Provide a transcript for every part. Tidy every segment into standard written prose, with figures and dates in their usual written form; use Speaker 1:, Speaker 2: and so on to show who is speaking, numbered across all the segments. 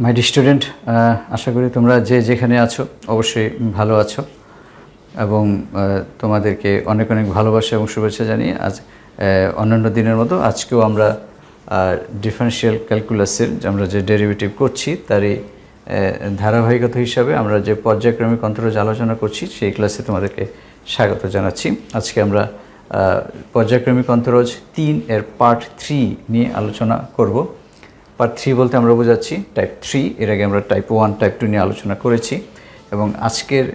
Speaker 1: মাই dear student, আশা করি তোমরা যে যেখানে আছো অবশ্যই ভালো আছো এবং তোমাদেরকে অনেক অনেক ভালোবাসা এবং শুভেচ্ছা জানিয়ে আজ অন্যান্য দিনের মতো আজকেও আমরা ডিফারেনশিয়াল ক্যালকুলাসের আমরা যে ডেরিভেটিভ করছি তারই ধারাবাহিকতা হিসাবে আমরা যে পর্যায়ক্রমিক অন্তরজ আলোচনা করছি সেই ক্লাসে তোমাদেরকে স্বাগত জানাচ্ছি। আজকে আমরা পর্যায়ক্রমিক অন্তরজ 3 এর পার্ট 3 নিয়ে আলোচনা করব। পার্ট 3 বলতে আমরা বোঝাচ্ছি টাইপ 3। এর আগে আমরা টাইপ 1 টাইপ 2 নিয়ে আলোচনা করেছি এবং আজকের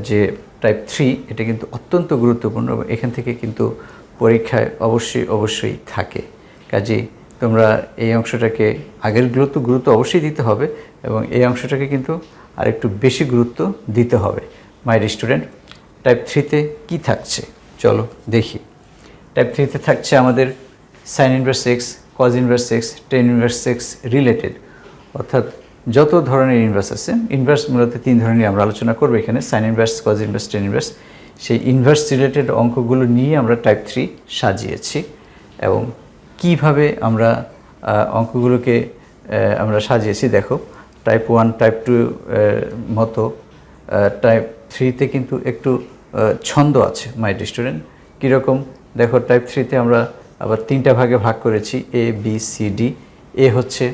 Speaker 1: যে টাইপ 3 এটা কিন্তু অত্যন্ত গুরুত্বপূর্ণ এবং এখান থেকে কিন্তু পরীক্ষায় অবশ্যই থাকে। কাজেই তোমরা এই অংশটাকে আগেরগুলো তো গুরুত্ব অবশ্যই দিতে হবে এবং এই অংশটাকে কিন্তু আরেকটু বেশি গুরুত্ব দিতে হবে। মাই ডিয়ার স্টুডেন্ট, টাইপ 3তে কী থাকছে চলো দেখি। টাইপ 3তে থাকছে আমাদের sign inverse x, cos inverse x, ten inverse x related, অর্থাৎ যত ধরনের ইনভার্স আছে, ইনভার্স মূলত 3 ধরনের আমরা আলোচনা করব এখানে, sign inverse, cos inverse, ten inverse. সেই ইনভার্স রিলেটেড অঙ্কগুলো নিয়ে আমরা টাইপ 3 সাজিয়েছি এবং কিভাবে আমরা অঙ্কগুলোকে আমরা সাজিয়েছি দেখো। টাইপ 1 টাইপ 2 মতো টাইপ 3তে কিন্তু একটু ছন্দ আছে মাই ডিয়ার স্টুডেন্ট। কীরকম দেখো, টাইপ 3তে আমরা আবার 3টা ভাগে ভাগ করেছি, এ বি সি ডি। এ হচ্ছে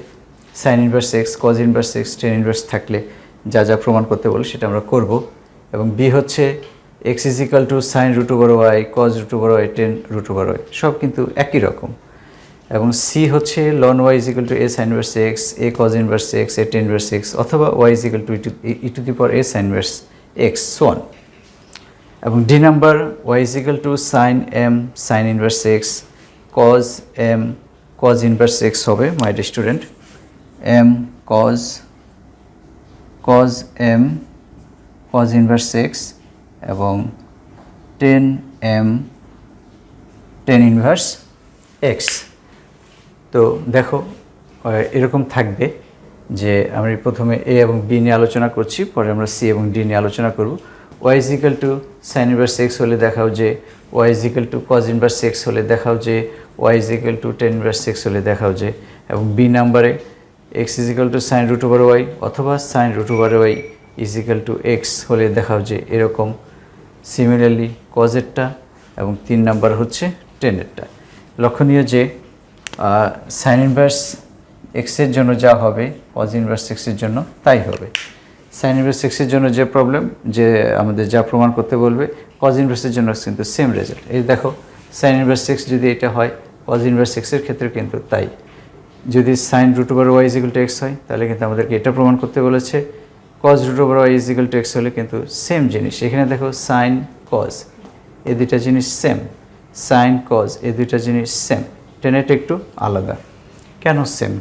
Speaker 1: sin inverse x, cos inverse x, ten inverse থাকলে যা যা প্রমাণ করতে বলে সেটা আমরা করব। এবং বি হচ্ছে x is equal to sin root over y, cos root over y, tan root over y, সব কিন্তু একই রকম। এবং সি হচ্ছে ln y is equal to a sign inverse x, a cos inverse x, a tan inverse x, অথবা y is equal to e to the power a sign inverse x, so on. এবং D number y is equal to sign m sign inverse x, cos m cos inverse x হবে my dear student, m cos m cos inverse x, এবং tan m tan inverse x. তো দেখো এরকম থাকবে যে আমরা প্রথমে এ এবং বি নিয়ে আলোচনা করছি, পরে আমরা সি এবং ডি নিয়ে আলোচনা করব। Y is equal to sign inverse x হলে দেখাও যে, y is equal to cos inverse x হলে দেখাও যে, y is equal to tan inverse x হলে দেখাও যে। এবং বি নাম্বারে x is equal to sin root over y অথবা sin root over y is equal to x হলে দেখাও যে এরকম। সিমিলারলি কজেরটা এবং 3 নাম্বার হচ্ছে টেনেরটা। লক্ষণীয় যে সাইন ইনভার্স এক্সের জন্য যা হবে কজ ইনভার্স এক্সের জন্য তাই হবে। সাইন ইনভার্স এক্সের জন্য যে প্রবলেম, যে আমাদের যা প্রমাণ করতে বলবে, কজ ইনভার্সের জন্য কিন্তু সেম রেজাল্ট। এই দেখো, সাইন ইনভার্স এক্স যদি এটা হয়, কজ ইনভার্স এক্সের ক্ষেত্রে কিন্তু তাই। যদি sine root over y is equal to x হয় তাহলে কিন্তু আমাদেরকে এটা প্রমাণ করতে বলেছে, cos root over y is equal to x হলে কিন্তু সেম জিনিস। এখানে দেখো সাইন কজ এই দুইটা জিনিস সেম, সাইন কজ এই দুইটা জিনিস সেম। টেনেটা একটু আলাদা। কেন সেম?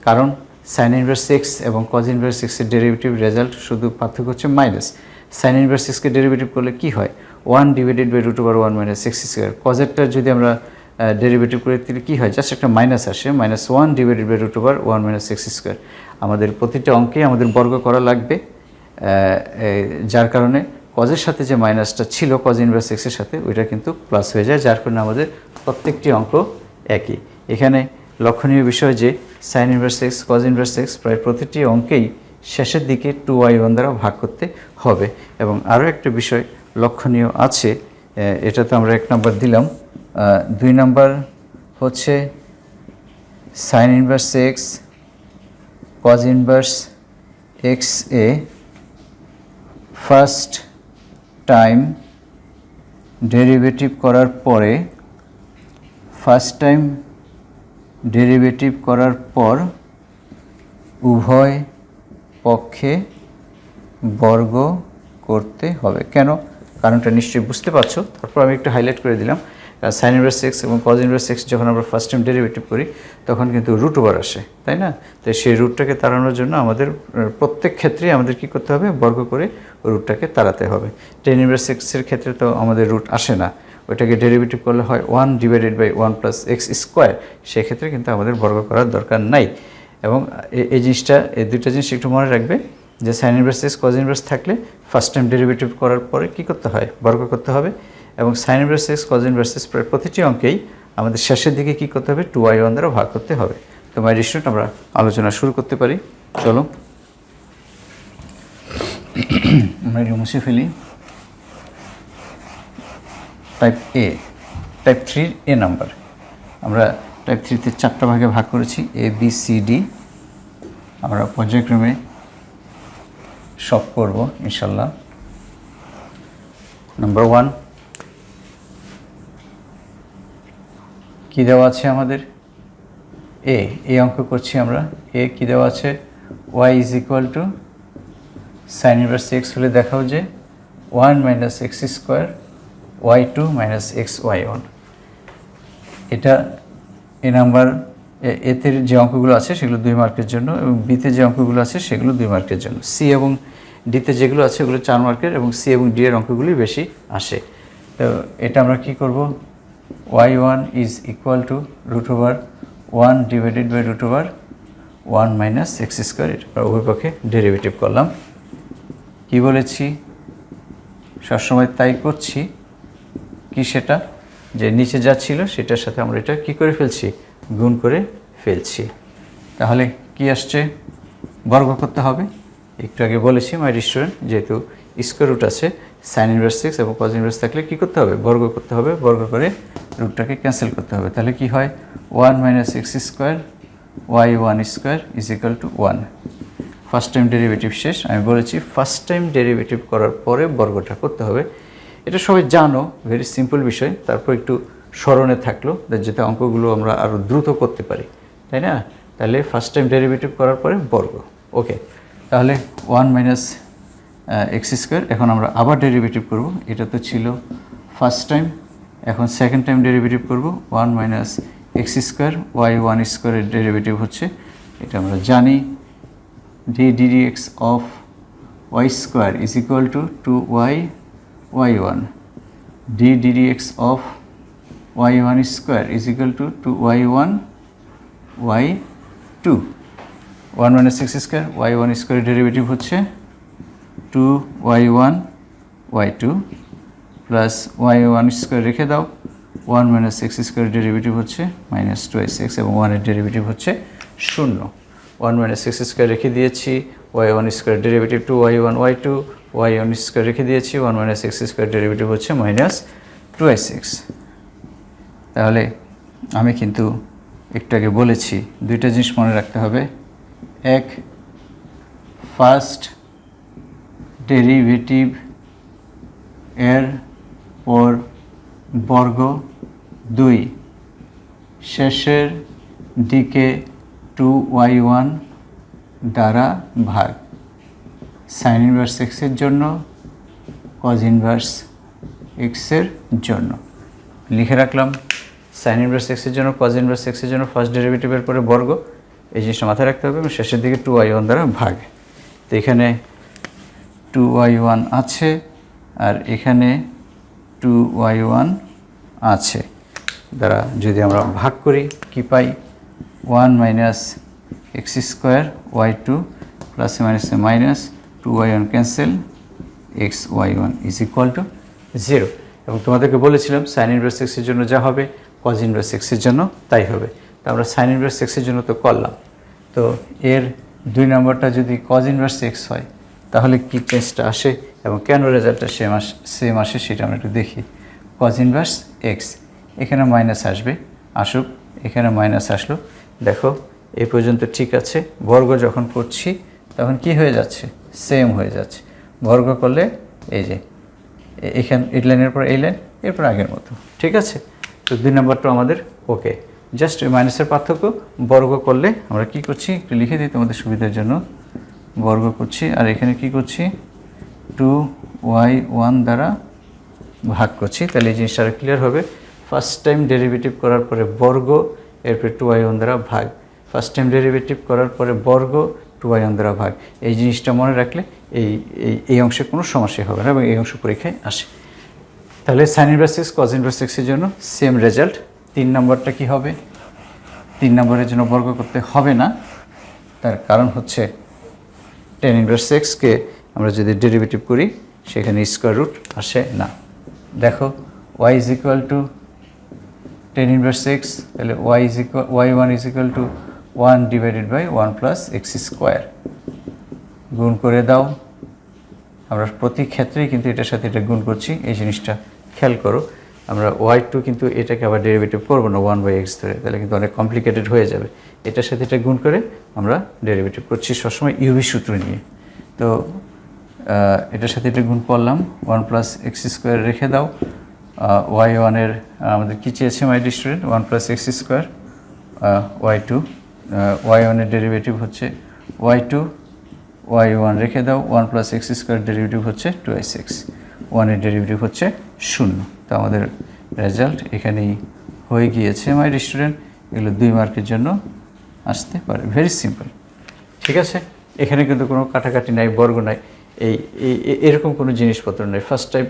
Speaker 1: কারণ সাইন ইনভার্স এক্স এবং কজ ইনভার্স এক্সের ডেরিভেটিভ রেজাল্ট শুধু পার্থক্য হচ্ছে মাইনাস। সাইন ইনভার্স এক্সকে ডেরিভেটিভ করলে কি হয়? 1 divided by root over 1 minus x square. কজেরটা যদি আমরা ডেরিভেটিভ করে তাহলে কী হয়? জাস্ট একটা মাইনাস আসে, -1 divided by root over 1 minus x square. আমাদের প্রতিটা অঙ্কে আমাদের বর্গ করা লাগবে, যার কারণে কজের সাথে যে মাইনাসটা ছিল কজ ইনভার্স এক্সের সাথে ওইটা কিন্তু প্লাস হয়ে যায়, যার কারণে আমাদের প্রত্যেকটি অঙ্ক একই। এখানে লক্ষণীয় বিষয় যে sine inverse x, cos inverse x প্রায় প্রতিটি অঙ্কেই শেষের দিকে 2y1 দ্বারা ভাগ করতে হবে। এবং আরও একটা বিষয় লক্ষণীয় আছে, এটা তো আমরা 1 নাম্বার দিলাম। 2 নাম্বার হচ্ছে sin inverse x, cos inverse x এ ফার্স্ট টাইম ডেরিভেটিভ করার পরে, উভয় পক্ষে বর্গ করতে হবে। কেন? কারণটা নিশ্চয়ই বুঝতে পারছো। তারপর আমি একটু হাইলাইট করে দিলাম, সাইন ইনভার্স এক্স এবং কজ ইনভার্স এক্স যখন আমরা ফার্স্ট টাইম ডেরিভেটিভ করি তখন কিন্তু রুট ওভার আসে, তাই না? তো সেই রুটটাকে তাড়ানোর জন্য আমাদের প্রত্যেক ক্ষেত্রেই আমাদের কী করতে হবে? বর্গ করে রুটটাকে তাড়াতে হবে। টেন ইনভার্স এক্সের ক্ষেত্রে তো আমাদের রুট আসে না, ওইটাকে ডেরিভেটিভ করলে হয় 1 divided by 1 plus x square. সেক্ষেত্রে কিন্তু আমাদের বর্গ করার দরকার নাই। এবং এই জিনিসটা, এই দুইটা জিনিস একটু মনে রাখবে যে sine inverse x, cos inverse থাকলে ফার্স্ট টাইম ডেরিভেটিভ করার পরে কী করতে হয়? বর্গ করতে হবে। এবং sign inverse x, cos inverse x প্রায় প্রতিটি অঙ্কেই আমাদের শেষের দিকে কী করতে হবে? 2y1 দ্বারা ভাগ করতে হবে। তো মাই ডিয়ার স্টুডেন্ট, আমরা আলোচনা শুরু করতে পারি। চলো আমরা এটা মুছে ফেলি। টাইপ এ, টাইপ 3 এ নাম্বার। আমরা টাইপ 3-তে 4টা ভাগে ভাগ করেছি, এ বি সি ডি। আমরা পর্যায়ক্রমে সব করব ইনশাল্লাহ। নাম্বার 1 কী দেওয়া আছে আমাদের? এ অঙ্ক করছি আমরা। এ কী দেওয়া আছে? y is equal to sign inverse x হলে দেখাও যে 1 minus x square y2 minus x y1। এটা এ নাম্বার। এতে যে অঙ্কগুলো আছে সেগুলো 2 মার্কের জন্য, এবং বিতে যে অঙ্কগুলো আছে সেগুলো 2 মার্কের জন্য। সি এবং ডিতে যেগুলো আছে ওগুলো 4 মার্কের, এবং সি এবং ডি এর অঙ্কগুলি বেশি আসে। তো এটা আমরা কি করব? y1 is equal to √1 divided by √1 minus x square. এটা উভয় পক্ষে ডেরিভেটিভ করলাম। কি বলেছি? সবসময় তাই করছি। কি সেটা? যে নিচে যা ছিল সেটার সাথে আমরা এটা কি করে ফেলছি? গুণ করে ফেলছি। তাহলে কি আসছে? বর্গ করতে হবে। একটু আগে বলেছি মাই স্টুডেন্ট, যেহেতু স্কোয়ার রুট আছে, সাইন ইনভার্স 6 এবং কজ ইনভার্স থাকলে কি করতে হবে? বর্গ করতে হবে। বর্গ করে রুটটাকে ক্যান্সেল করতে হবে। তাহলে কি হয়? 1 minus x square y1 square is equal to 1। First time derivative শেষ। আমি বলেছি ফার্স্ট টাইম ডেরিভেটিভ করার পরে বর্গটা করতে হবে। এটা সবাই জানো, ভেরি সিম্পল বিষয়। তারপর একটু স্মরণে থাকলো যাতে অঙ্কগুলো আমরা আরও দ্রুত করতে পারি, তাই না? তাহলে ফার্স্ট টাইম ডেরিভেটিভ করার পরে বর্গ। ওকে, তাহলে 1 মাইনাস এক্স স্কোয়ার। এখন আমরা আবার ডেরিভেটিভ করব। এটা তো ছিল ফার্স্ট টাইম, এখন সেকেন্ড টাইম ডেরিভেটিভ করব। 1 মাইনাস এক্স স্কোয়ার y1 স্কোয়ারের ডেরিভেটিভ হচ্ছে, এটা আমরা জানি, ddx of y square is equal two 2y y1, ddx of y1 square is equal two 2y1 y2। 1 minus x square y1 স্কোয়ারের derivative হচ্ছে 2y1 y2 plus y1 square রেখে দাও। 1 minus x স্কোয়ারের derivative হচ্ছে minus 2x, এবং 1-এর derivative হচ্ছে 0। 1 minus x square রেখে দিয়েছি, y1 স্কোয়ারের derivative 2y1 y2, y1 square রেখে দিয়েছি, 1 মাইনাস এক্স স্কোয়ার ডেরিভেটিভ হচ্ছে মাইনাস 2x। তাহলে আমি কিন্তু একটু আগে বলেছি দুইটা জিনিস মনে রাখতে হবে। এক, ফার্স্ট ডেরিভেটিভ এর পর বর্গ, 2 শেষের দিকে 2y1 দ্বারা ভাগ, সাইন ইনভার্স এক্সের জন্য, কজ ইনভার্স এক্সের জন্য। লিখে রাখলাম সাইন ইনভার্স এক্সের জন্য, কজ ইনভার্স এক্সের জন্য ফার্স্ট ডেরিভেটিভের পরে বর্গ, এই জিনিসটা মাথায় রাখতে হবে, এবং শেষের দিকে 2y1 দ্বারা ভাগ। তো এখানে 2y1 আছে, আর এখানে 2y1 আছে, দ্বারা যদি আমরা ভাগ করি কি পাই? 1 minus x square y2 plus মাইনাসে minus 2y1 cancel, x y1 is equal to 0। এবং তোমাদেরকে বলেছিলাম সাইন ইনভার্স এক্সের জন্য যা হবে কজ ইনভার্স এক্সের জন্য তাই হবে। তো আমরা সাইন ইনভার্স এক্সের জন্য তো করলাম। তো এর 2 নম্বরটা যদি কজ ইনভার্স এক্স হয় তাহলে কি চেঞ্জটা আসে এবং কেন রেজাল্টটা সেম আসে সেটা আমরা একটু দেখি। কজ ইনভার্স এক্স, এখানে মাইনাস আসবে, আসুক, এখানে মাইনাস আসলো। দেখো এই পর্যন্ত ঠিক আছে। বর্গ যখন করছি তখন কি হয়ে যাচ্ছে? সেম হয়ে যাচ্ছে। বর্গ করলে এই যে এখানে এই লাইনের পর এই লাইন, এরপর আগের মতো, ঠিক আছে। তো 2 নম্বরটা আমাদের ওকে। জাস্ট মাইনাসের পার্থক্য, বর্গ করলে আমরা কি করছি একটু লিখে দিই তোমাদের সুবিধার জন্য। বর্গ করছি, আর এখানে কি করছি? 2y1 দ্বারা ভাগ করছি। তাহলে এই জিনিসটা ক্লিয়ার হবে। ফার্স্ট টাইম ডেরিভেটিভ করার পরে বর্গ, এরপর 2y1 দ্বারা ভাগ। ফার্স্ট টাইম ডেরিভেটিভ করার পরে বর্গ, 2y1 দ্বারা ভাগ। এই জিনিসটা মনে রাখলে এই অংশে কোনো সমস্যা হবে না, এবং এই অংশ পরীক্ষায় আসে। তাহলে sign inverse x, cos inverse এক্সের জন্য সেম রেজাল্ট। 3 নম্বরটা কি হবে? 3 নম্বরের জন্য বর্গ করতে হবে না, তার কারণ হচ্ছে টেন ইনভার্স এক্সকে আমরা যদি ডেরিভেটিভ করি সেখানে স্কোয়ার রুট আসে না। দেখো y is equal to tan inverse x, তাহলে y1 is equal to 1 divided by 1 plus x square. গুণ করে দাও। আমরা প্রতি ক্ষেত্রেই কিন্তু এটার সাথে এটা গুণ করছি, এই জিনিসটা খেয়াল করো। আমরা y2 কিন্তু এটাকে আবার ডেরিভেটিভ করবো না 1/x ধরে, তাহলে কিন্তু অনেক কমপ্লিকেটেড হয়ে যাবে। এটার সাথে এটা গুণ করে আমরা ডেরিভেটিভ করছি সবসময় ইউভি সূত্র নিয়ে। তো এটার সাথে এটা গুণ করলাম, 1 + x² রেখে দাও। y1 এর আমাদের কী চেয়েছে মাই dear student? 1 + x²। y2 y1 এর ডেরিভেটিভ হচ্ছে y2, y1 রেখে দাও। 1 + x² ডেরিভেটিভ হচ্ছে 2x, 1 এর ডেরিভেটিভ হচ্ছে 0। তো আমাদের রেজাল্ট এখানেই হয়ে গিয়েছে মাই ডিয়ার স্টুডেন্ট। এগুলো 2 মার্কের জন্য আসতে পারে, ভেরি সিম্পল। ঠিক আছে, এখানে কিন্তু কোনো কাটাকাটি নাই, বর্গ নাই, এরকম কোনো জিনিসপত্র নেই। ফার্স্ট টাইম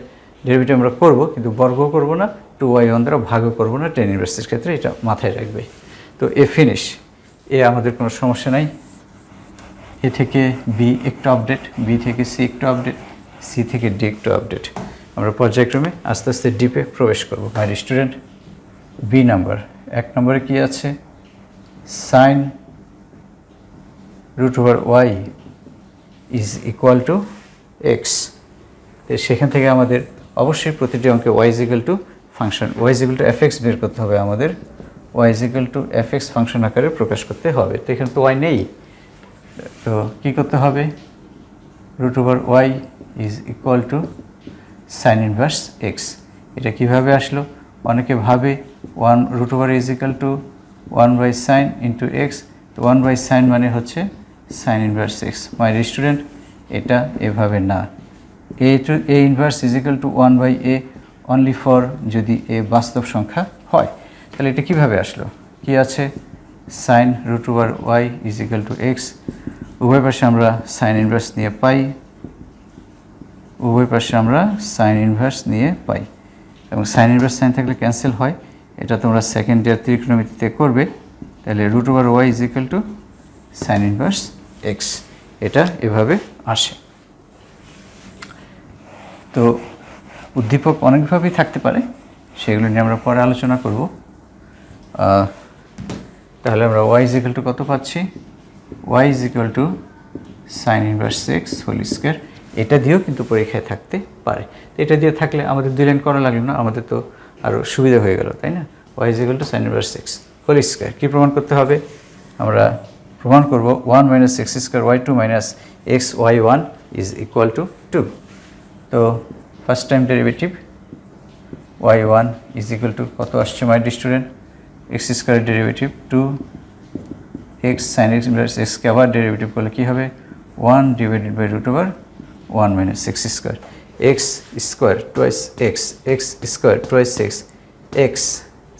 Speaker 1: ডেরিভেটিভ আমরা করব, কিন্তু বর্গও করব না, 2y1 দ্বারা ভাগও করব না tan ইনভার্সের ক্ষেত্রে, এটা মাথায় রাখবে। তো এ ফিনিশ, এ আমাদের কোনো সমস্যা নাই। এ থেকে বি একটু আপডেট, বি থেকে সি একটু আপডেট, সি থেকে ডি একটু আপডেট। আমরা পর্যায়ক্রমে আস্তে আস্তে ডিপে প্রবেশ করব মাই স্টুডেন্ট। বি নাম্বার, 1 নম্বরে কি আছে? sin √y = x। তো সেখান থেকে আমাদের অবশ্যই প্রতিটি অঙ্কে y = ফাংশন, y = fx বের করতে হবে আমাদের। y = fx ফাংশন আকারে প্রকাশ করতে হবে। তো এখানে তো y নেই, তো কী করতে হবে? √y = sin inverse x। এটা কিভাবে আসলো? অনেকে ভাবে √y = 1/sin × x। তো 1/sin মানে হচ্ছে sin inverse x। My student, এটা এভাবে না। a inverse = 1/a only for যদি a বাস্তব সংখ্যা হয়। তাহলে এটা কিভাবে আসলো? কি আছে? sin √y = x। উভয় পাশে আমরা sin ইনভার্স নিয়ে পাই, উভয় পাশে আমরা sin ইনভার্স নিয়ে পাই, এবং sin ইনভার্স সাইন থাকলে ক্যান্সেল হয়। এটা তোমরা সেকেন্ড ইয়ার ত্রিকোণমিতিতে করবে। তাহলে √y = sin ইনভার্স x, এটা এভাবে আসে। তো উদ্দীপক অনেকভাবেই থাকতে পারে, সেগুলো নিয়ে আমরা পরে আলোচনা করব। তাহলে আমরা y = কত পাচ্ছি? y = sin inverse x whole square. এটা দিয়েও কিন্তু পরীক্ষায় থাকতে পারে। তো এটা দিয়ে থাকলে আমাদের 2 লাইন করা লাগলো না, আমাদের তো আরও সুবিধা হয়ে গেল, তাই না? y = sin inverse x whole square. কী প্রমাণ করতে হবে? আমরা প্রমাণ করব 1 - x² y2 - x y1 = 2। তো ফার্স্ট টাইম ডেরিভেটিভ y1 = কত আসছে মাই dear student? x² derivative 2x sin inverse x কে আবার ডেরিভেটিভ করলে কী হবে? 1 / √1 - x²। x² twice x, x² twice x, x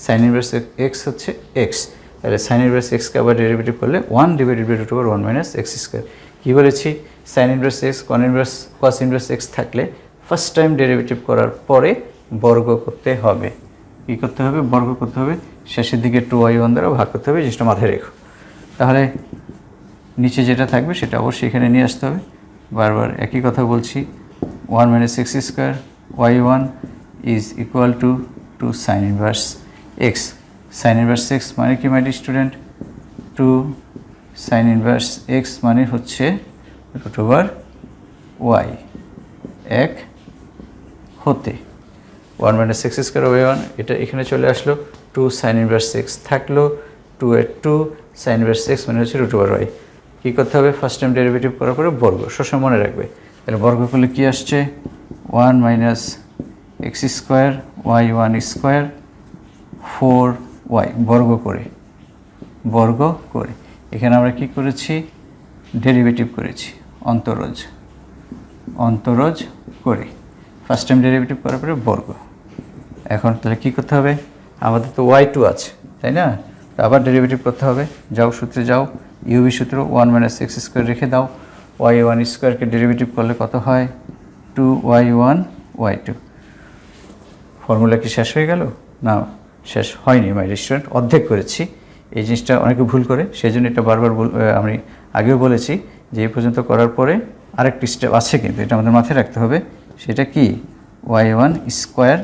Speaker 1: sin inverse x হচ্ছে x। তাহলে sin ইনভার্স x কে আবার derivative করলে 1 / √1 - x²। কী বলেছি? sin inverse x cos inverse x থাকলে first time derivative করার পরে বর্গ করতে হবে। কী করতে হবে? বর্গ করতে হবে। শেষের দিকে 2y1 দ্বারা ভাগ করতে হবে, জিনিসটা মাথায় রেখো। তাহলে নিচে যেটা থাকবে সেটা অবশ্যই এখানে নিয়ে আসতে হবে। বারবার একই কথা বলছি, 1 - x² y1 = 2 sin inverse x। sin inverse x মানে কি মাই dear student? 2 sin inverse x মানে হচ্ছে √y, 1 হতে 1 - x² y1, এটা এখানে চলে আসলো। 2 sin ইনভার্স x থাকলো, 2 এর 2 sin ইনভার্স x মানে হচ্ছে √y। কী করতে হবে? ফার্স্ট টাইম ডেরিভেটিভ করার পরে বর্গ, সবসময় মনে রাখবে। তাহলে বর্গ করলে কী আসছে? 1 - x² y1 স্কোয়ার 4y বর্গ করে এখানে আমরা কি করেছি? ডেরিভেটিভ করেছি, অন্তরজ করে ফার্স্ট টাইম ডেরিভেটিভ করার পরে বর্গ। এখন তাহলে কী করতে হবে? আমাদের তো y2 আছে, তাই না? তো আবার ডেরিভেটিভ করতে হবে। যাও সূত্রে যাও, ইউভি সূত্র, 1 - x² রেখে দাও। y1 স্কোয়ারকে ডেরিভেটিভ করলে কত হয়? 2y1 y2। ফর্মুলা কি শেষ হয়ে গেল? না, শেষ হয়নি মাই স্টুডেন্ট, অর্ধেক করেছি। এই জিনিসটা অনেকে ভুল করে, সেই জন্য এটা বারবার আমি আগেও বলেছি যে এই পর্যন্ত করার পরে আরেকটি স্টেপ আছে, কিন্তু এটা আমাদের মাথায় রাখতে হবে। সেটা কি? y1 স্কোয়ার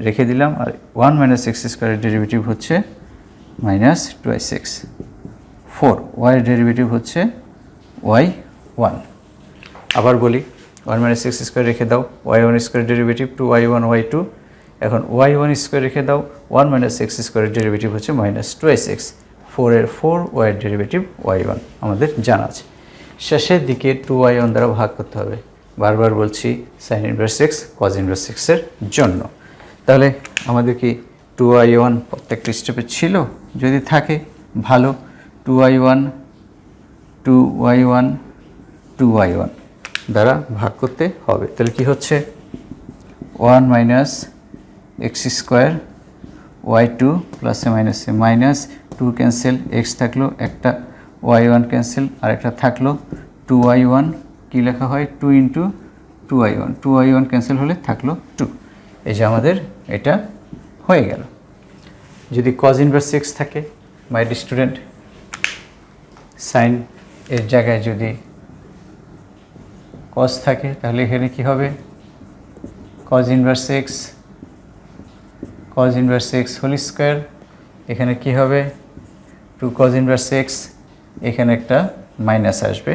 Speaker 1: রেখে দিলাম, আর 1 - x² এর ডেরিভেটিভ হচ্ছে -2x। 4 y এর ডেরিভেটিভ হচ্ছে y1। আবার বলি 1 মাইনাস এক্স স্কোয়ার রেখে দাও, y1 square derivative 2y1 y2, এখন y1 স্কোয়ার রেখে দাও, 1 মাইনাস এক্স স্কোয়ারের ডেরিভেটিভ হচ্ছে মাইনাস 2x, 4-এর 4, y-এর ডেরিভেটিভ y1 আমাদের জানা আছে। শেষের দিকে 2y1 দ্বারা ভাগ করতে হবে, বারবার বলছি sign inverse x cos inverse এক্সের জন্য। তাহলে আমাদের কি 2y1 প্রত্যেকটা স্টেপে ছিল? যদি থাকে ভালো, 2y1 2y1 2y1 দ্বারা ভাগ করতে হবে। তাহলে কি হচ্ছে 1 মাইনাস এক্স স্কোয়ার y2 প্লাসে মাইনাসে মাইনাস 2 ক্যান্সেল, এক্স থাকলো একটা, y1 ক্যান্সেল, আর একটা থাকলো 2y1, কী লেখা হয় 2 ইন্টু 2y1, 2y1 ক্যান্সেল হলে থাকলো 2। এই যে আমাদের এটা হয়ে গেল। যদি কজ ইনভার্স এক্স থাকে মাই স্টুডেন্ট, সাইন এর জায়গায় যদি কজ থাকে তাহলে এখানে কি হবে cos inverse x whole square, এখানে কি হবে 2 কজ ইনভার্স এক্স, এখানে একটা মাইনাস আসবে,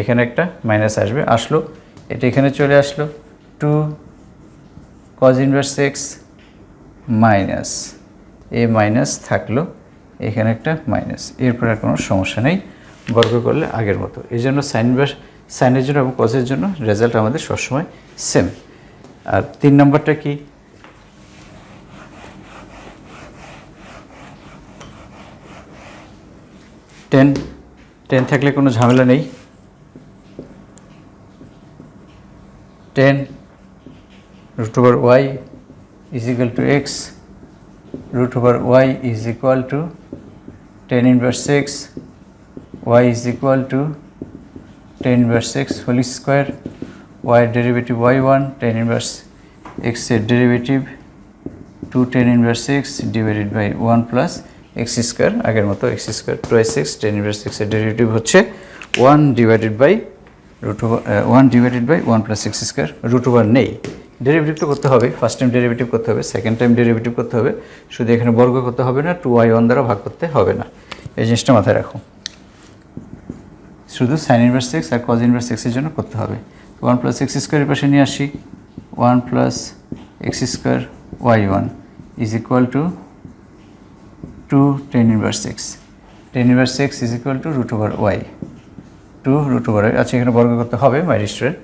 Speaker 1: এখানে একটা মাইনাস আসবে, আসলো, এটা এখানে চলে আসলো 2 কজ ইনভার্স এক্স মাইনাস, এ মাইনাস থাকলো, এখানে একটা মাইনাস, এরপর আর কোনো সমস্যা নেই, বর্গ করলে আগের মতো। এই জন্য সাইনের জন্য এবং কজের জন্য রেজাল্ট আমাদের সবসময় সেম। আর 3 নম্বরটা কি, টেন থাকলে কোনো ঝামেলা নেই, 10 root over y is equal to x, root over y is equal to 10 inverse x, y is equal to 10 inverse x whole square, y derivative y1, 10 inverse x এর derivative 2 10 inverse x divided by 1 plus x square, আগের মতো x square twice x, 10 inverse x এর derivative হচ্ছে 1 divided by 1 plus x square, root over নেই, derivative তো করতে হবে, first time derivative করতে হবে, সেকেন্ড টাইম ডেরিভেটিভ করতে হবে, শুধু এখানে বর্গ করতে হবে না, 2y1 দ্বারা ভাগ করতে হবে না, এই জিনিসটা মাথায় রাখো, শুধু সাইন ইনভার্স এক্স আর কজ ইনভার্স এক্সের জন্য করতে হবে। 1 প্লাস এক্স স্কোয়ারের পাশে নিয়ে আসি, 1 plus x square y1 is equal to 2 10 inverse x, 10 inverse x is equal to root over y, 2 root over y, আচ্ছা এখানে বর্গ করতে হবে মাই স্টুডেন্ট,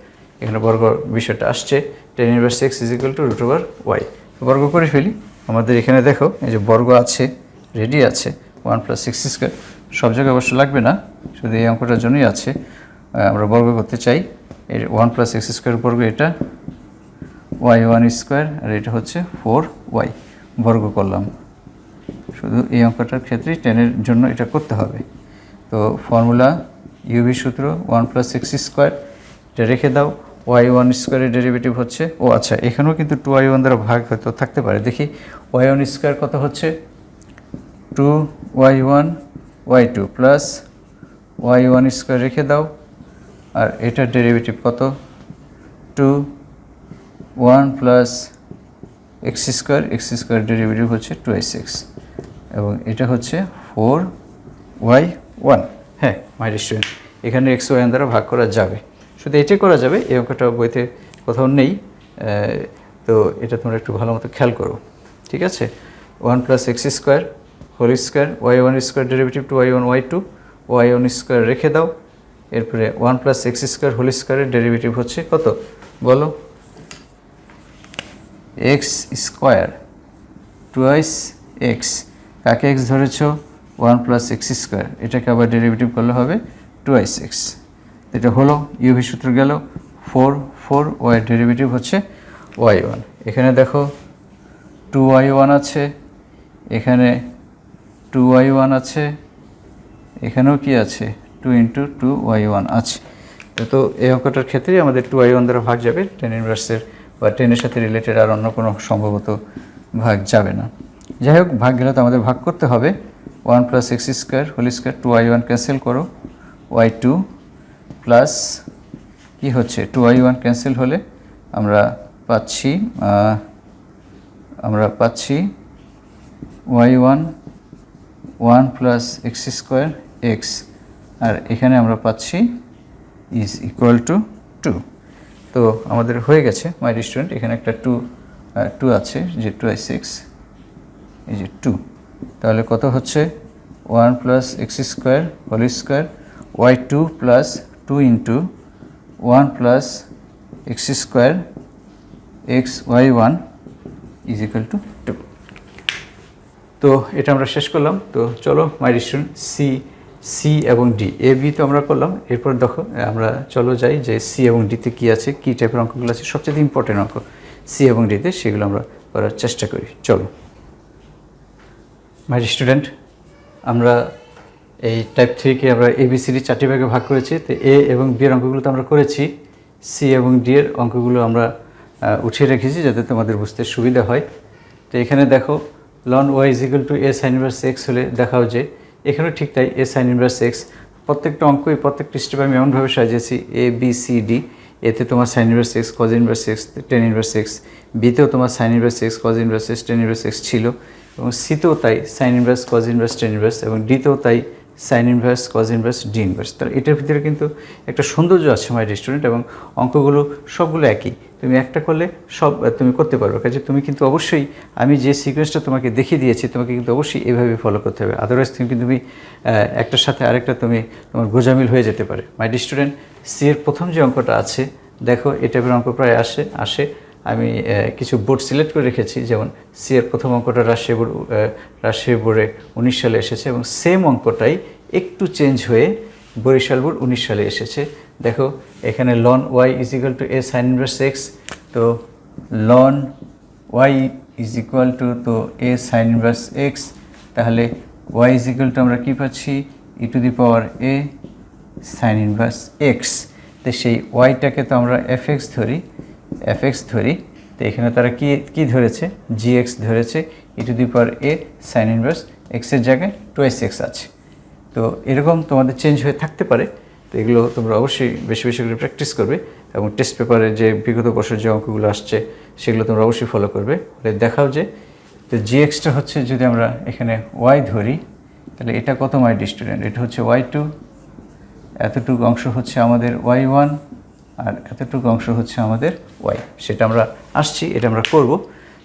Speaker 1: এখানে বর্গ বিষয়টা আসছে, 10 inverse x is equal to root over y, বর্গ করে ফেলি, আমাদের এখানে দেখো এই যে বর্গ আছে, রেডি আছে, 1 প্লাস এক্স স্কোয়ার, সব জায়গায় অবশ্য লাগবে না, শুধু এই অঙ্কটার জন্যই আছে, আমরা বর্গ করতে চাই, এর 1 প্লাস এক্স স্কোয়ার বর্গ, এটা y1 স্কোয়ার, আর এটা হচ্ছে 4y, বর্গ করলাম, শুধু এই অঙ্কটার ক্ষেত্রে 10-এর জন্য এটা করতে হবে। তো ফর্মুলা ইউভি সূত্র 1 প্লাস এক্স স্কোয়ার, এটা রেখে দাও, y1 স্কোয়ারের ডেরিভেটিভ হচ্ছে, ও আচ্ছা এখানেও কিন্তু 2y1 দ্বারা ভাগ হয়তো থাকতে পারে, দেখি y1 স্কোয়ার কত হচ্ছে 2y1 y2 plus y1 square রেখে দাও, আর এটার ডেরিভেটিভ কত 2 1 প্লাস এক্স স্কোয়ার ডেরিভেটিভ হচ্ছে 2x, এবং এটা হচ্ছে 4y1, হ্যাঁ মাই স্টুডেন্ট, এখানে এক্স ওয়াই দ্বারা ভাগ করা যাবে, শুধু এটাই করা যাবে, এই অঙ্কটা বইতে কোথাও নেই, তো এটা তোমরা একটু ভালো মতো খেয়াল করো, ঠিক আছে। 1 plus x square whole square, y1 square derivative 2y1 y2, y1 square রেখে দাও, এরপরে 1 প্লাস এক্স স্কোয়ার হোল স্কোয়ারের ডেরিভেটিভ হচ্ছে কত বলো, এক্স স্কোয়ার টুয়াইস এক্স, কাকে এক্স ধরেছ 1 প্লাস এক্স স্কোয়ার, এটাকে আবার ডেরিভেটিভ করলে হবে 2x, এটা হলো ইউভি সূত্র গেল, 4 ওয়াই ডেরিভেটিভ হচ্ছে y1, এখানে দেখো 2y1 আছে, এখানে 2y1 আছে, এখানেও কি আছে 2 ইন্টু 2y1 আছে, তো এই অঙ্কটার ক্ষেত্রেই আমাদের 2y1 দ্বারা ভাগ যাবে, 10 ইনভার্সের বা 10-এর সাথে রিলেটেড আর অন্য কোনো সম্ভবত ভাগ যাবে না। যাই হোক, ভাগ গেলে তো আমাদের ভাগ করতে হবে, 1 plus x square whole square, 2y1 cancel করো, y2 প্লাস কি হচ্ছে 2y1 ক্যান্সেল হলে আমরা পাচ্ছি y1 1 plus x square x, আর এখানে আমরা পাচ্ছি ইজ ইকুয়াল টু 2, টু। তো আমাদের হয়ে গেছে মাই স্টুডেন্ট, এখানে একটা টু আছে, যে 2i6 এই যে 2, তাহলে কত হচ্ছে 1 plus x square whole square y2 plus 2 into 1 plus x square x y1 is equal to 2। তো এটা আমরা শেষ করলাম। তো চলো মাই স্টুডেন্ট, সি এবং ডি, এ বি তো আমরা করলাম, এরপর দেখো আমরা চলো যাই যে সি এবং ডিতে কী আছে, কী টাইপের অঙ্কগুলো আছে, সবচেয়ে ইম্পর্টেন্ট অঙ্ক সি এবং ডিতে, সেগুলো আমরা করার চেষ্টা করি। চলো মাই স্টুডেন্ট, আমরা এই টাইপ 3কে আমরা ABCD 4টি ভাগে ভাগ করেছি। তো এ এবং বি এর অঙ্কগুলো তো আমরা করেছি, সি এবং ডি এর অঙ্কগুলো আমরা উঠিয়ে রেখেছি যাতে তোমাদের বুঝতে সুবিধা হয়। তো এখানে দেখো ln y = a sin inverse x হলে দেখাও যে এখানেও ঠিক তাই, a sin inverse x। প্রত্যেকটা অঙ্কই প্রত্যেকটি স্টেপ আমি এমনভাবে সাজিয়েছি A B C D, এতে তোমার sin inverse x cos inverse x tan inverse x, বিতেও তোমার sin inverse x cos inverse x tan inverse x ছিল, এবং সিতেও তাই sin inverse cos inverse tan inverse, এবং ডিতেও তাই sin inverse cos inverse d inverse। তার এটার ভিতরে কিন্তু একটা সৌন্দর্য আছে মাই স্টুডেন্ট, এবং অঙ্কগুলো সবগুলো একই, তুমি একটা করলে সব তুমি করতে পারবে। কাজে তুমি কিন্তু অবশ্যই আমি যে সিকোয়েন্সটা তোমাকে দেখিয়ে দিয়েছি তোমাকে কিন্তু অবশ্যই এভাবে ফলো করতে হবে, আদারওয়াইজ তুমি একটার সাথে আরেকটা তোমার গোজামিল হয়ে যেতে পারে। মাই স্টুডেন্ট, সি এর প্রথম যে অঙ্কটা আছে দেখো, এই টাইপের অঙ্ক প্রায় আসে। আমি কিছু বোর্ড সিলেক্ট করে রেখেছি, যেমন সি এর প্রথম অঙ্কটা রাজশাহী বোর্ডে 19 সালে এসেছে, এবং সেম অঙ্কটাই একটু চেঞ্জ হয়ে বরিশাল বোর্ড 19 সালে এসেছে। দেখো এখানে ln y = a sin inverse x, তো ln y = তো a sin inverse x, তাহলে y = আমরা কি পাচ্ছি e⁴ a sin inverse x। তো সেই yটাকে তো আমরা fx ধরি, তো এখানে তারা কি ধরেছে, gx ধরেছে, e⁴a sin inverse x এর জায়গায় 2x আছে। তো এরকম তোমাদের চেঞ্জ হয়ে থাকতে পারে, তো এগুলো তোমরা অবশ্যই বেশি বেশি করে প্র্যাকটিস করবে, এবং টেস্ট পেপারে যে বিগত বছর যে অঙ্কগুলো আসছে সেগুলো তোমরা অবশ্যই ফলো করবে। দেখাও যে তো gxটা হচ্ছে, যদি আমরা এখানে y ধরি তাহলে এটা কত মাই স্টুডেন্ট, এটা হচ্ছে y2, এতটুকু অংশ হচ্ছে আমাদের y1, আর এতটুকু অংশ হচ্ছে আমাদের y, সেটা আমরা আসছি, এটা আমরা করব।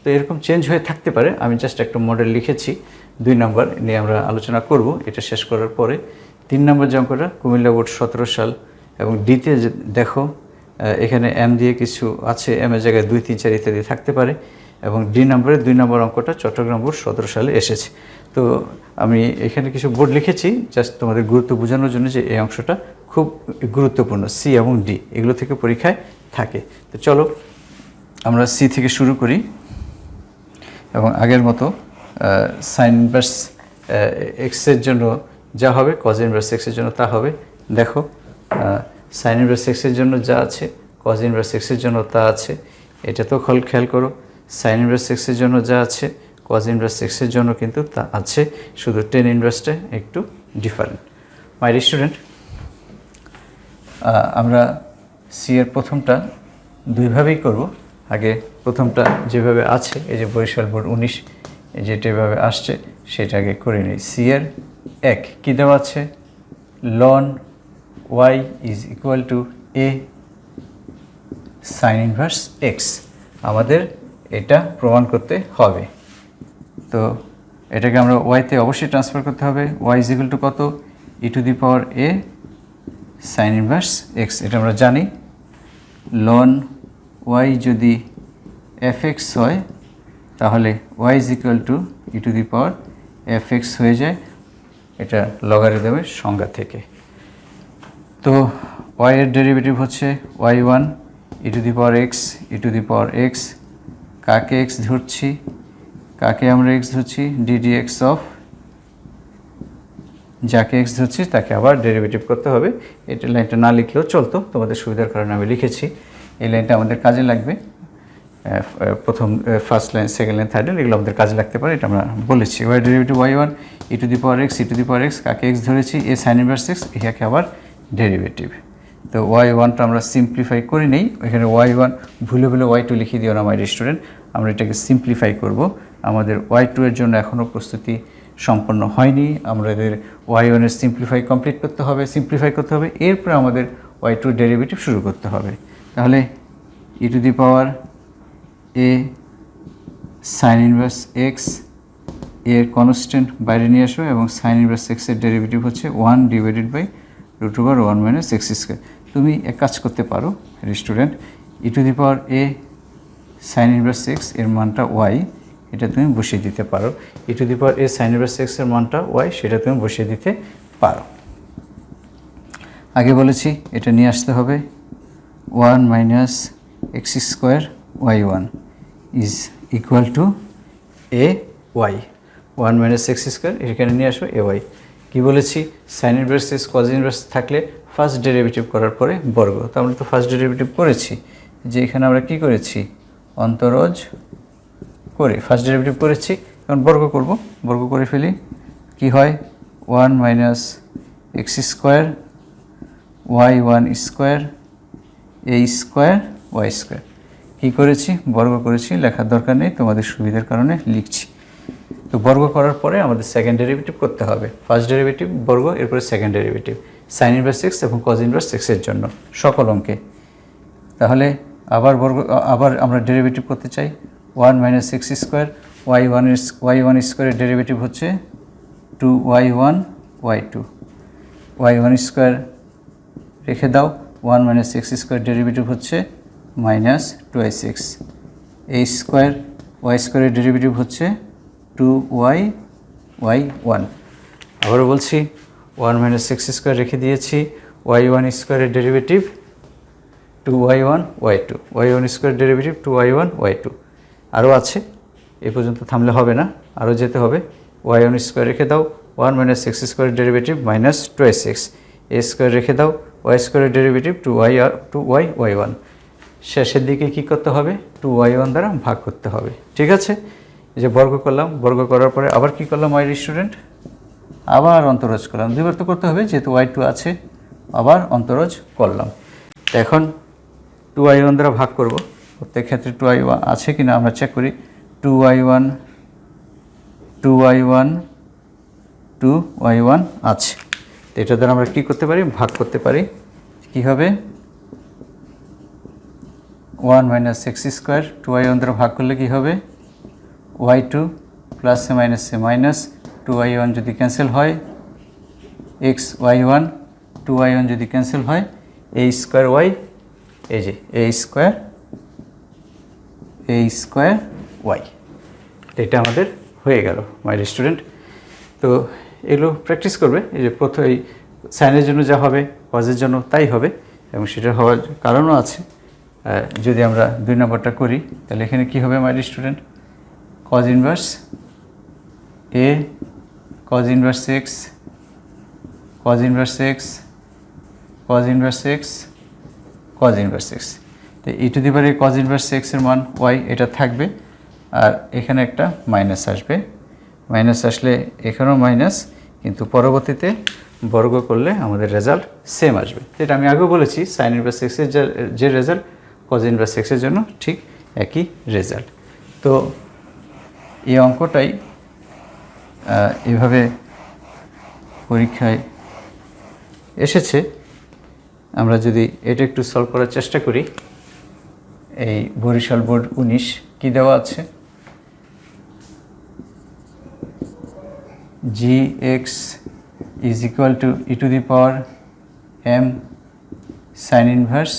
Speaker 1: তো এরকম চেঞ্জ হয়ে থাকতে পারে, আমি জাস্ট একটা মডেল লিখেছি, 2 নম্বর নিয়ে আমরা আলোচনা করব এটা শেষ করার পরে। 3 নম্বর যে অঙ্কটা কুমিল্লা বোর্ড 17 সাল, এবং ডিতে দেখো এখানে এম দিয়ে কিছু আছে, এম এর জায়গায় 2 3 4 ইত্যাদি থাকতে পারে, এবং ডি নম্বরে 2 নম্বর অঙ্কটা চট্টগ্রাম বোর্ড 17 সালে এসেছে। তো আমি এখানে কিছু বোর্ড লিখেছি জাস্ট তোমাদের গুরুত্ব বোঝানোর জন্য, যে এই অংশটা খুব গুরুত্বপূর্ণ, সি এবং ডি এগুলো থেকে পরীক্ষায় থাকে। তো চলো আমরা সি থেকে শুরু করি, এবং আগের মতো সাইন ইনভার্স এক্সের জন্য যা হবে কজ ইনভার্স এক্সের জন্য তা হবে। দেখো সাইন ইনভার্স এক্সের জন্য যা আছে কজ ইনভার্স এক্সের জন্য তা আছে, এটা তো খেয়াল করো। সাইন ইনভার্স এক্সের জন্য যা আছে কজ ইনভার্স এক্সের জন্য কিন্তু তা আছে, শুধু টেন ইনভার্সটা একটু ডিফারেন্ট। মাই স্টুডেন্ট, আমরা সি এর প্রথমটা দুইভাবেই করব। আগে প্রথমটা যেভাবে আছে, এই যে বরিশাল বোর্ড 19 যেটা এভাবে আসছে সেটা আগে করে নিই। সি এর এক কী দেওয়া আছে, ln y = a sin inverse x, আমাদের এটা প্রমাণ করতে হবে। তো এটাকে আমরা ওয়াইতে অবশ্যই ট্রান্সফার করতে হবে। y = কত, e⁴a sin inverse x, এটা আমরা জানি। ln y যদি fx হয় তাহলে y = e⁴fx হয়ে যায়, এটা লগারিদমের সংজ্ঞা থেকে। তো y এর ডেরিভেটিভ হচ্ছে y1 e⁴x, কাকে x ধরছি, কাকে আমরা x ধরছি, ddx অফ, যাকে x ধরছি তাকে আবার ডেরিভেটিভ করতে হবে। এটা লাইনটা না লিখলেও চলতো, তোমাদের সুবিধার কারণে আমি লিখেছি। এই লাইনটা আমাদের কাজে লাগবে, প্রথম first line, second line, third line, এগুলো আমাদের কাজে লাগতে পারে, এটা আমরা বলেছি। y ডেরিভেটিভ y1 e⁴x, কাকে x ধরেছি, a sin inverse x, এটাকে আবার ডেরিভেটিভ। তো y1টা আমরা সিম্পলিফাই করে নেই, এখানে y1 ভুলে y2 লিখে দিও না মাই স্টুডেন্ট, আমরা এটাকে সিম্পলিফাই করব। আমাদের y2 এর জন্য এখনও প্রস্তুতি সম্পন্ন হয়নি, আমাদের y1 এর সিম্পলিফাই করতে হবে, এরপর আমাদের y2 ডেরিভেটিভ শুরু করতে হবে। তাহলে e to the power a sign inverse x এর কনস্ট্যান্ট বাইরে নিয়ে আসো এবং সাইন ইনভার্স এক্সের ডেরিভেটিভ হচ্ছে 1/√1 মাইনাস এক্স স্কোয়ার। তুমি এক কাজ করতে পারো student, e to the power a sign inverse x এর মানটা ওয়াই, এটা তুমি বসিয়ে দিতে পারো। E to the power a sign inverse x এর মানটা ওয়াই, সেটা তুমি বসিয়ে দিতে পারো। আগে বলেছি এটা নিয়ে আসতে হবে 1 minus x square y1 is equal to a y. 1 minus x square এখানে নিয়ে আসো এ ওয়াই। কী বলেছি, sine inverse x cos inverse থাকলে ফার্স্ট ডেরিভেটিভ করার পরে বর্গ। তো আমরা তো ফার্স্ট ডেরিভেটিভ করেছি, যে এখানে আমরা কি করেছি, অন্তরজ করে ফার্স্ট ডেরিভেটিভ করেছি। এখন বর্গ করব, বর্গ করে ফেলি। কি হয়, 1 minus x square y1 square a square y square. কী করেছি, বর্গ করেছি, লেখার দরকার নেই, তোমাদের সুবিধার কারণে লিখছি। তো বর্গ করার পরে আমাদের সেকেন্ড ডেরিভেটিভ করতে হবে। ফার্স্ট ডেরিভেটিভ বর্গ, এরপরে second derivative sign inverse x এবং কজ ইনভার্স এক্সের জন্য সকল অঙ্কে। তাহলে আবার বর্গ, আবার আমরা ডেরিভেটিভ করতে চাই। 1 মাইনাস এক্স স্কোয়ার y1 স্কোয়ারের ডেরিভেটিভ হচ্ছে 2y1 y2। y1 স্কোয়ার রেখে দাও, 1 মাইনাস এক্স স্কোয়ার ডেরিভেটিভ হচ্ছে মাইনাস 2x এ স্কোয়ার, ওয়াই স্কোয়ারের ডেরিভেটিভ হচ্ছে 2y1। আবারও বলছি 1 মাইনাস এক্স স্কোয়ার রেখে দিয়েছি, y1 স্কোয়ারের derivative 2y1 y2, y1 square derivative 2y1 y2। আরও আছে, এ পর্যন্ত থামলে হবে না, আরও যেতে হবে। y1 স্কোয়ার রেখে দাও, 1 মাইনাস এক্স স্কোয়ারের ডেরিভেটিভ মাইনাস 2x এ স্কোয়ার রেখে দাও, ওয়াই স্কোয়ারের ডেরিভেটিভ 2y1। শেষের দিকে কি করতে হবে, 2y1 দ্বারা ভাগ করতে হবে। ঠিক আছে, এই যে বর্গ করলাম, বর্গ করার পরে আবার কি করলাম মাই স্টুডেন্ট, আবার অন্তরজ করলাম। দুইবার তো করতে হবে, যেহেতু y2 আছে, আবার অন্তরজ করলাম। এখন 2y1 দ্বারা ভাগ করব, প্রত্যেক ক্ষেত্রে 2y1 আছে কিনা আমরা চেক করি। 2y1 আছে, তো এটা দ্বারা আমরা কী করতে পারি, ভাগ করতে পারি। কী হবে, 1 মাইনাস এক্স স্কোয়ার 2y1 দ্বারা ভাগ করলে কী হবে, y2 প্লাসে মাইনাসে মাইনাস 2y1 যদি ক্যান্সেল হয় এক্স y1, 2y1 যদি ক্যান্সেল হয় এ স্কোয়ার ওয়াই, এই যে এ স্কোয়ার ওয়াই। এটা আমাদের হয়ে গেল মাই স্টুডেন্ট। তো এগুলো প্র্যাকটিস করবে। এই যে প্রথম এই সাইনের জন্য যা হবে কজের জন্য তাই হবে, এবং সেটা হওয়ার কারণও আছে। যদি আমরা 2 নম্বরটা করি তাহলে এখানে কি হবে my student, cos inverse a cos inverse x cos inverse x cos inverse x cos inverse x. তো e to the power cos inverse এক্সের মান ওয়াই, এটা থাকবে, আর এখানে একটা মাইনাস আসবে। মাইনাস আসলে এখানেও মাইনাস, কিন্তু পরবর্তীতে বর্গ করলে আমাদের রেজাল্ট সেম আসবে। যেটা আমি আগেও বলেছি, সাইন ইনভার্স এক্সের যে রেজাল্ট কজ ইনভার্স এক্সের জন্য ঠিক একই রেজাল্ট। তো এই অঙ্কটাই এভাবে পরীক্ষায় এসেছে। আমরা যদি এটা একটু সলভ করার চেষ্টা করি, এই বরিশাল বোর্ড 19 কি দেওয়া আছে, gx is equal to e to the power m sin inverse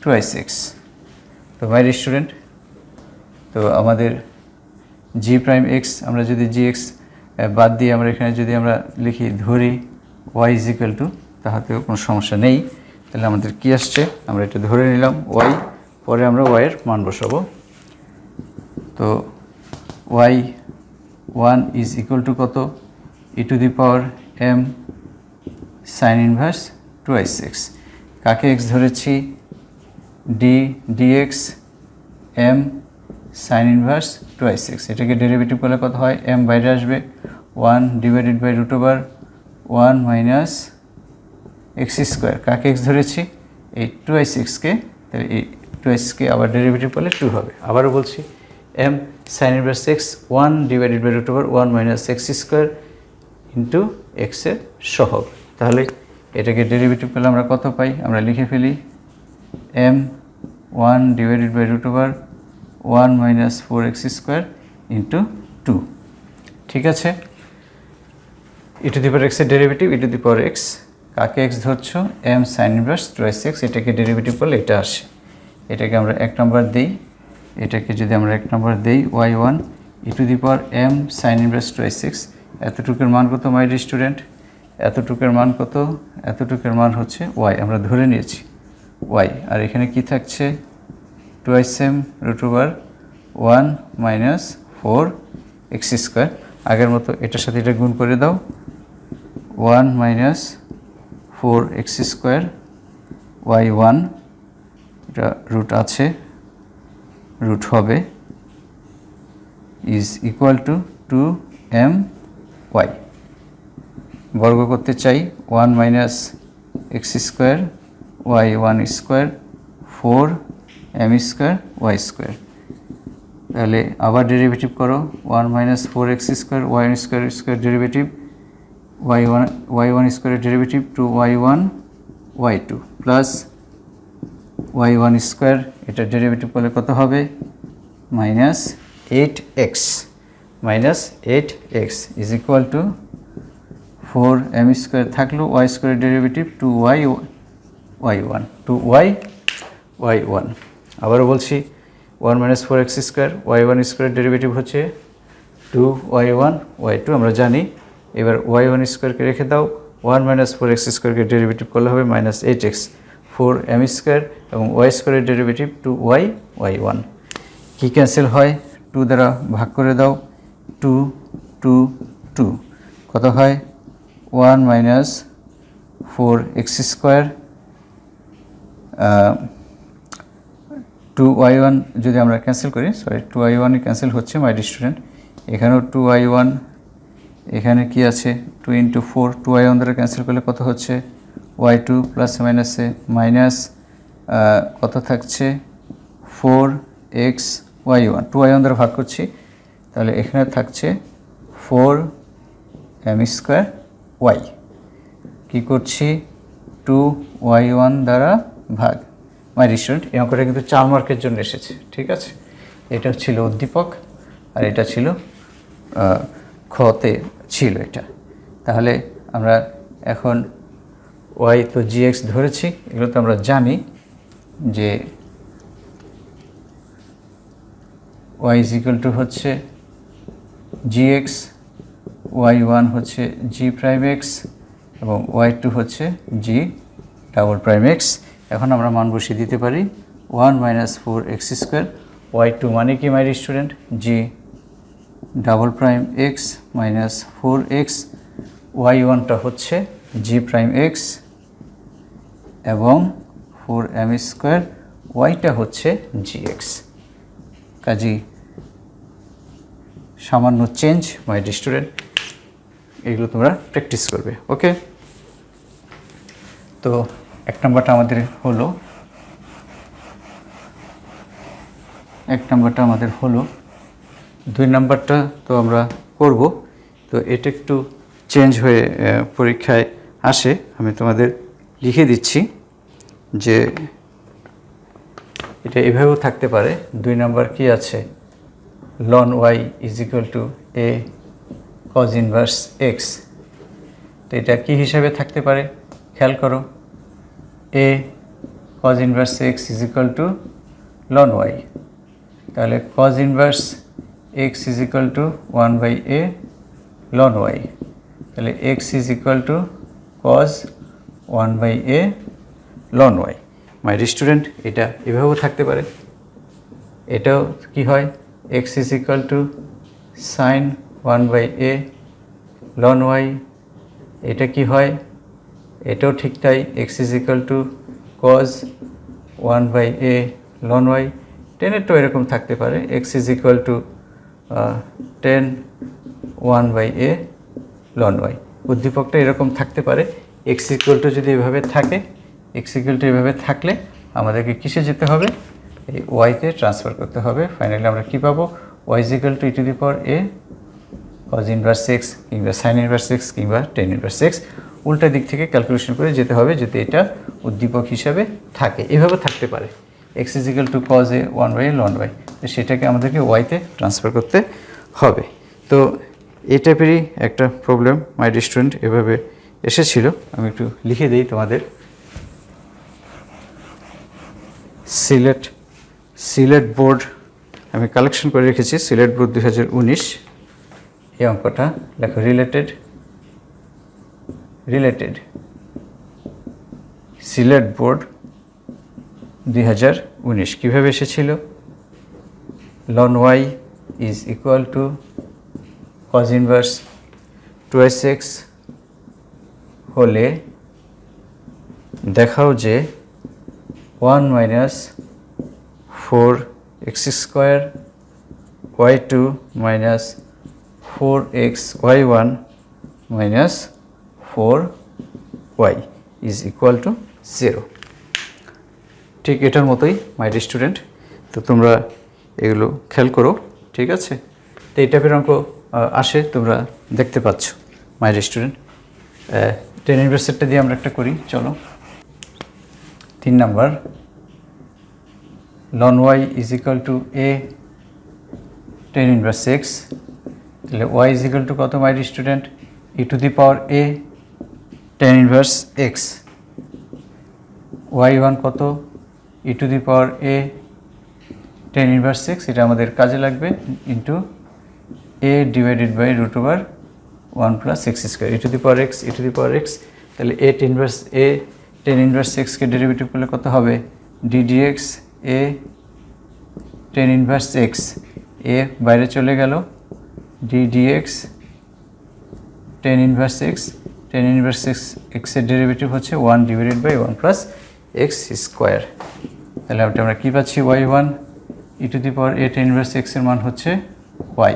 Speaker 1: twice x। তো মাই স্টুডেন্ট, তো আমাদের g prime x, আমরা যদি gx বাদ দিয়ে আমরা এখানে যদি আমরা লিখি ধরি y is equal to, তাহাতেও কোনো সমস্যা নেই। তাহলে আমাদের কি আসছে, আমরা এটা ধরে নিলাম y, পরে আমরা y এর মান বসাবো। তো y1 is equal to কত, e to the power m sin inverse twice x। কাকে x ধরেছি, dx m sin inverse twice x। এটাকে ডেরিভেটিভ করলে কত হয়, m বাইরে আসবে, 1/√1 মাইনাস এক্স স্কোয়ার। কাকে x ধরেছি, এই 2x-কে, তাহলে এই 2x-কে আবার ডেরিভেটিভ করলে 2 হবে। আবারও বলছি m sin inverse x 1/√1 minus x square into এক্সের সহগ। তাহলে এটাকে ডেরিভেটিভ করলে আমরা কত পাই? আমরা লিখে ফেলি m 1 divided by root over 1 minus 4x square into 2। ঠিক আছে, ই টু দি পাওয়ার এক্সের derivative e to the power x, কাকে এক্স ধরছো? m sine inverse twice x, এটাকে ডেরিভেটিভ করলে এটা আসে। এটাকে আমরা 1 নম্বর দিই, এটাকে যদি আমরা 1 নম্বর দিই y1 e to the power m sine inverse twice x, এতটুকুর মান কত মাই ডিয়ার স্টুডেন্ট? এতটুকুর মান কত? এতটুকুর মান হচ্ছে y, আমরা ধরে নিয়েছি y। আর এখানে কি থাকছে? Twice m root over 1 minus 4x square. আগের মতো এটার সাথে এটা গুণ করে দাও, 1 মাইনাস 4x স্কোয়ার y1, এটা রুট আছে, রুট হবে, ইজ ইকুয়াল টু 2my। বর্গ করতে চাই 1 minus x square y1 square 4m square y square. তাহলে আবার ডেরিভেটিভ করো, 1 minus 4x square y1 square square derivative, y1 স্কোয়ারের derivative 2y1 y2 plus y1 square, এটা ডেরিভেটিভ করলে কত হবে? Minus 8x, minus 8x is equal two 4m square থাকলো, y স্কোয়ারের derivative 2y y1 2y y1। আবারও বলছি 1 মাইনাস 4x স্কোয়ার y1 স্কোয়ারের ডেরিভেটিভ হচ্ছে 2y1 y2, আমরা জানি। এবার y1 স্কোয়ারকে রেখে দাও, 1 মাইনাস 4x স্কোয়ারকে ডেরিভেটিভ করলে হবে মাইনাস 8x, 4m স্কোয়ার এবং y স্কোয়ারের ডেরিভেটিভ 2y y1। কি ক্যান্সেল হয়? 2 দ্বারা ভাগ করে দাও, 2 2 2, কত হয়? 1 মাইনাস 4x স্কোয়ার 2y1 যদি আমরা ক্যান্সেল করি, সরি 2y1 ক্যান্সেল হচ্ছে মাই ডিয়ার স্টুডেন্ট, এখানেও 2y1, এখানে কি আছে? 2 ইন্টু 4, 2y1 দ্বারা ক্যান্সেল করলে কত হচ্ছে? y2 প্লাস মাইনাসে মাইনাস কত থাকছে? 4x y1, 2y1 দ্বারা ভাগ করছি, তাহলে এখানে থাকছে 4m স্কোয়ার y। কী করছি? 2y1 দ্বারা ভাগ। মাই ডিয়ার স্টুডেন্ট, এই অঙ্কটা কিন্তু 4 মার্কের জন্য এসেছে, ঠিক আছে? এটা ছিল উদ্দীপক আর এটা ছিল খতে ছিল এটা। তাহলে আমরা এখন y তো gx ধরেছি, এগুলো তো আমরা জানি যে y ইজ ইকুয়াল টু হচ্ছে gx, y1 হচ্ছে g প্রাইম x এবং y2 হচ্ছে g ডাবল প্রাইম x। এখন আমরা মান বসিয়ে দিতে পারি 1 মাইনাস 4x স্কোয়ার, y2 মানে কি মাই dear student? g double prime x minus 4x, y1টা হচ্ছে g প্রাইম x এবং 4m স্কোয়ার, yটা হচ্ছে gx। কাজী সামান্য চেঞ্জ মাই ডিয়ার স্টুডেন্ট, এগুলো তোমরা প্র্যাকটিস করবে। ওকে, তো 1 নম্বরটা আমাদের হলো, 2 নম্বরটা তো আমরা করব। তো এটা একটু চেঞ্জ হয়ে পরীক্ষায় আসে, আমি তোমাদের লিখে দিচ্ছি যে এটা এভাবেও থাকতে পারে। 2 নম্বর কি আছে? ln y is equal two a cos inverse x। তো এটা কি হিসাবে থাকতে পারে? খেয়াল করো, a cos inverse x is equal two ln y, তাহলে cos inverse x is equal two 1/a ln y, তাহলে x is equal two cos 1/a ln y। My dear student, এটা এভাবেও থাকতে পারে। এটাও কি হয়? x is equal two sin 1/a ln y। এটা কি হয়? এটাও ঠিক তাই, x is equal two cos 1/a ln y। টেনেরটাও এরকম থাকতে পারে, x is equal to tan 1/a ln y। উদ্দীপকটা এরকম থাকতে পারে। x ইকুয়াল টু যদি এভাবে থাকে, x ইকুয়াল টু এভাবে থাকলে আমাদেরকে কিসে যেতে হবে? এই ওয়াইতে ট্রান্সফার করতে হবে। ফাইনালি আমরা কি পাবো? y is equal two e two the power a cos inverse x কিংবা sin ইনভার্স x কিংবা tan ইনভার্স x। উল্টা দিক থেকে ক্যালকুলেশন করে যেতে হবে যাতে এটা উদ্দীপক হিসাবে থাকে, এভাবে থাকতে পারে x = cos a 1/l 1y, তো সেটাকে আমাদেরকে ওয়াইতে ট্রান্সফার করতে হবে। তো এই টাইপেরই একটা প্রবলেম মাই ডিয়ার স্টুডেন্ট এভাবে এসেছিল। আমি একটু লিখে দিই তোমাদের। সিলেট বোর্ড আমি কালেকশন করে রেখেছি, সিলেট বোর্ড 2019 এই অঙ্কটা লেখো। রিলেটেড সিলেট বোর্ড 2019 কীভাবে এসেছিল? ln y = cos inverse 2x হলে দেখাও যে 1 - 4x² y2 - 4x y1 - 4y = 0। ঠিক এটার মতোই মাই ডিয়ার স্টুডেন্ট। তো তোমরা এগুলো খেয়াল করো, ঠিক আছে? তো এই টাইপের অঙ্ক আসে, তোমরা দেখতে পাচ্ছ মাই ডিয়ার স্টুডেন্ট। 10 ইনভার্সেরটা দিয়ে আমরা একটা করি, চলো। 3 number, ln y = a 10 inverse x, তাহলে y = কত মাই dear student? e⁴a 10 inverse x, y1 কত? e⁴a 10 ইনভার্স x, এটা আমাদের কাজে লাগবে, ইন্টু a /√1 + x², ex, তাহলে a 10 inverse x K derivative করলে কত হবে? d dx a 10 inverse x, a বাইরে চলে গেল, d dx 10 inverse x, 10 inverse x এর ডেরিভেটিভ হচ্ছে 1/1 + x²। তাহলে আমরা কী পাচ্ছি? y1 e⁴a 10 ইনভার্স x এর মান হচ্ছে y,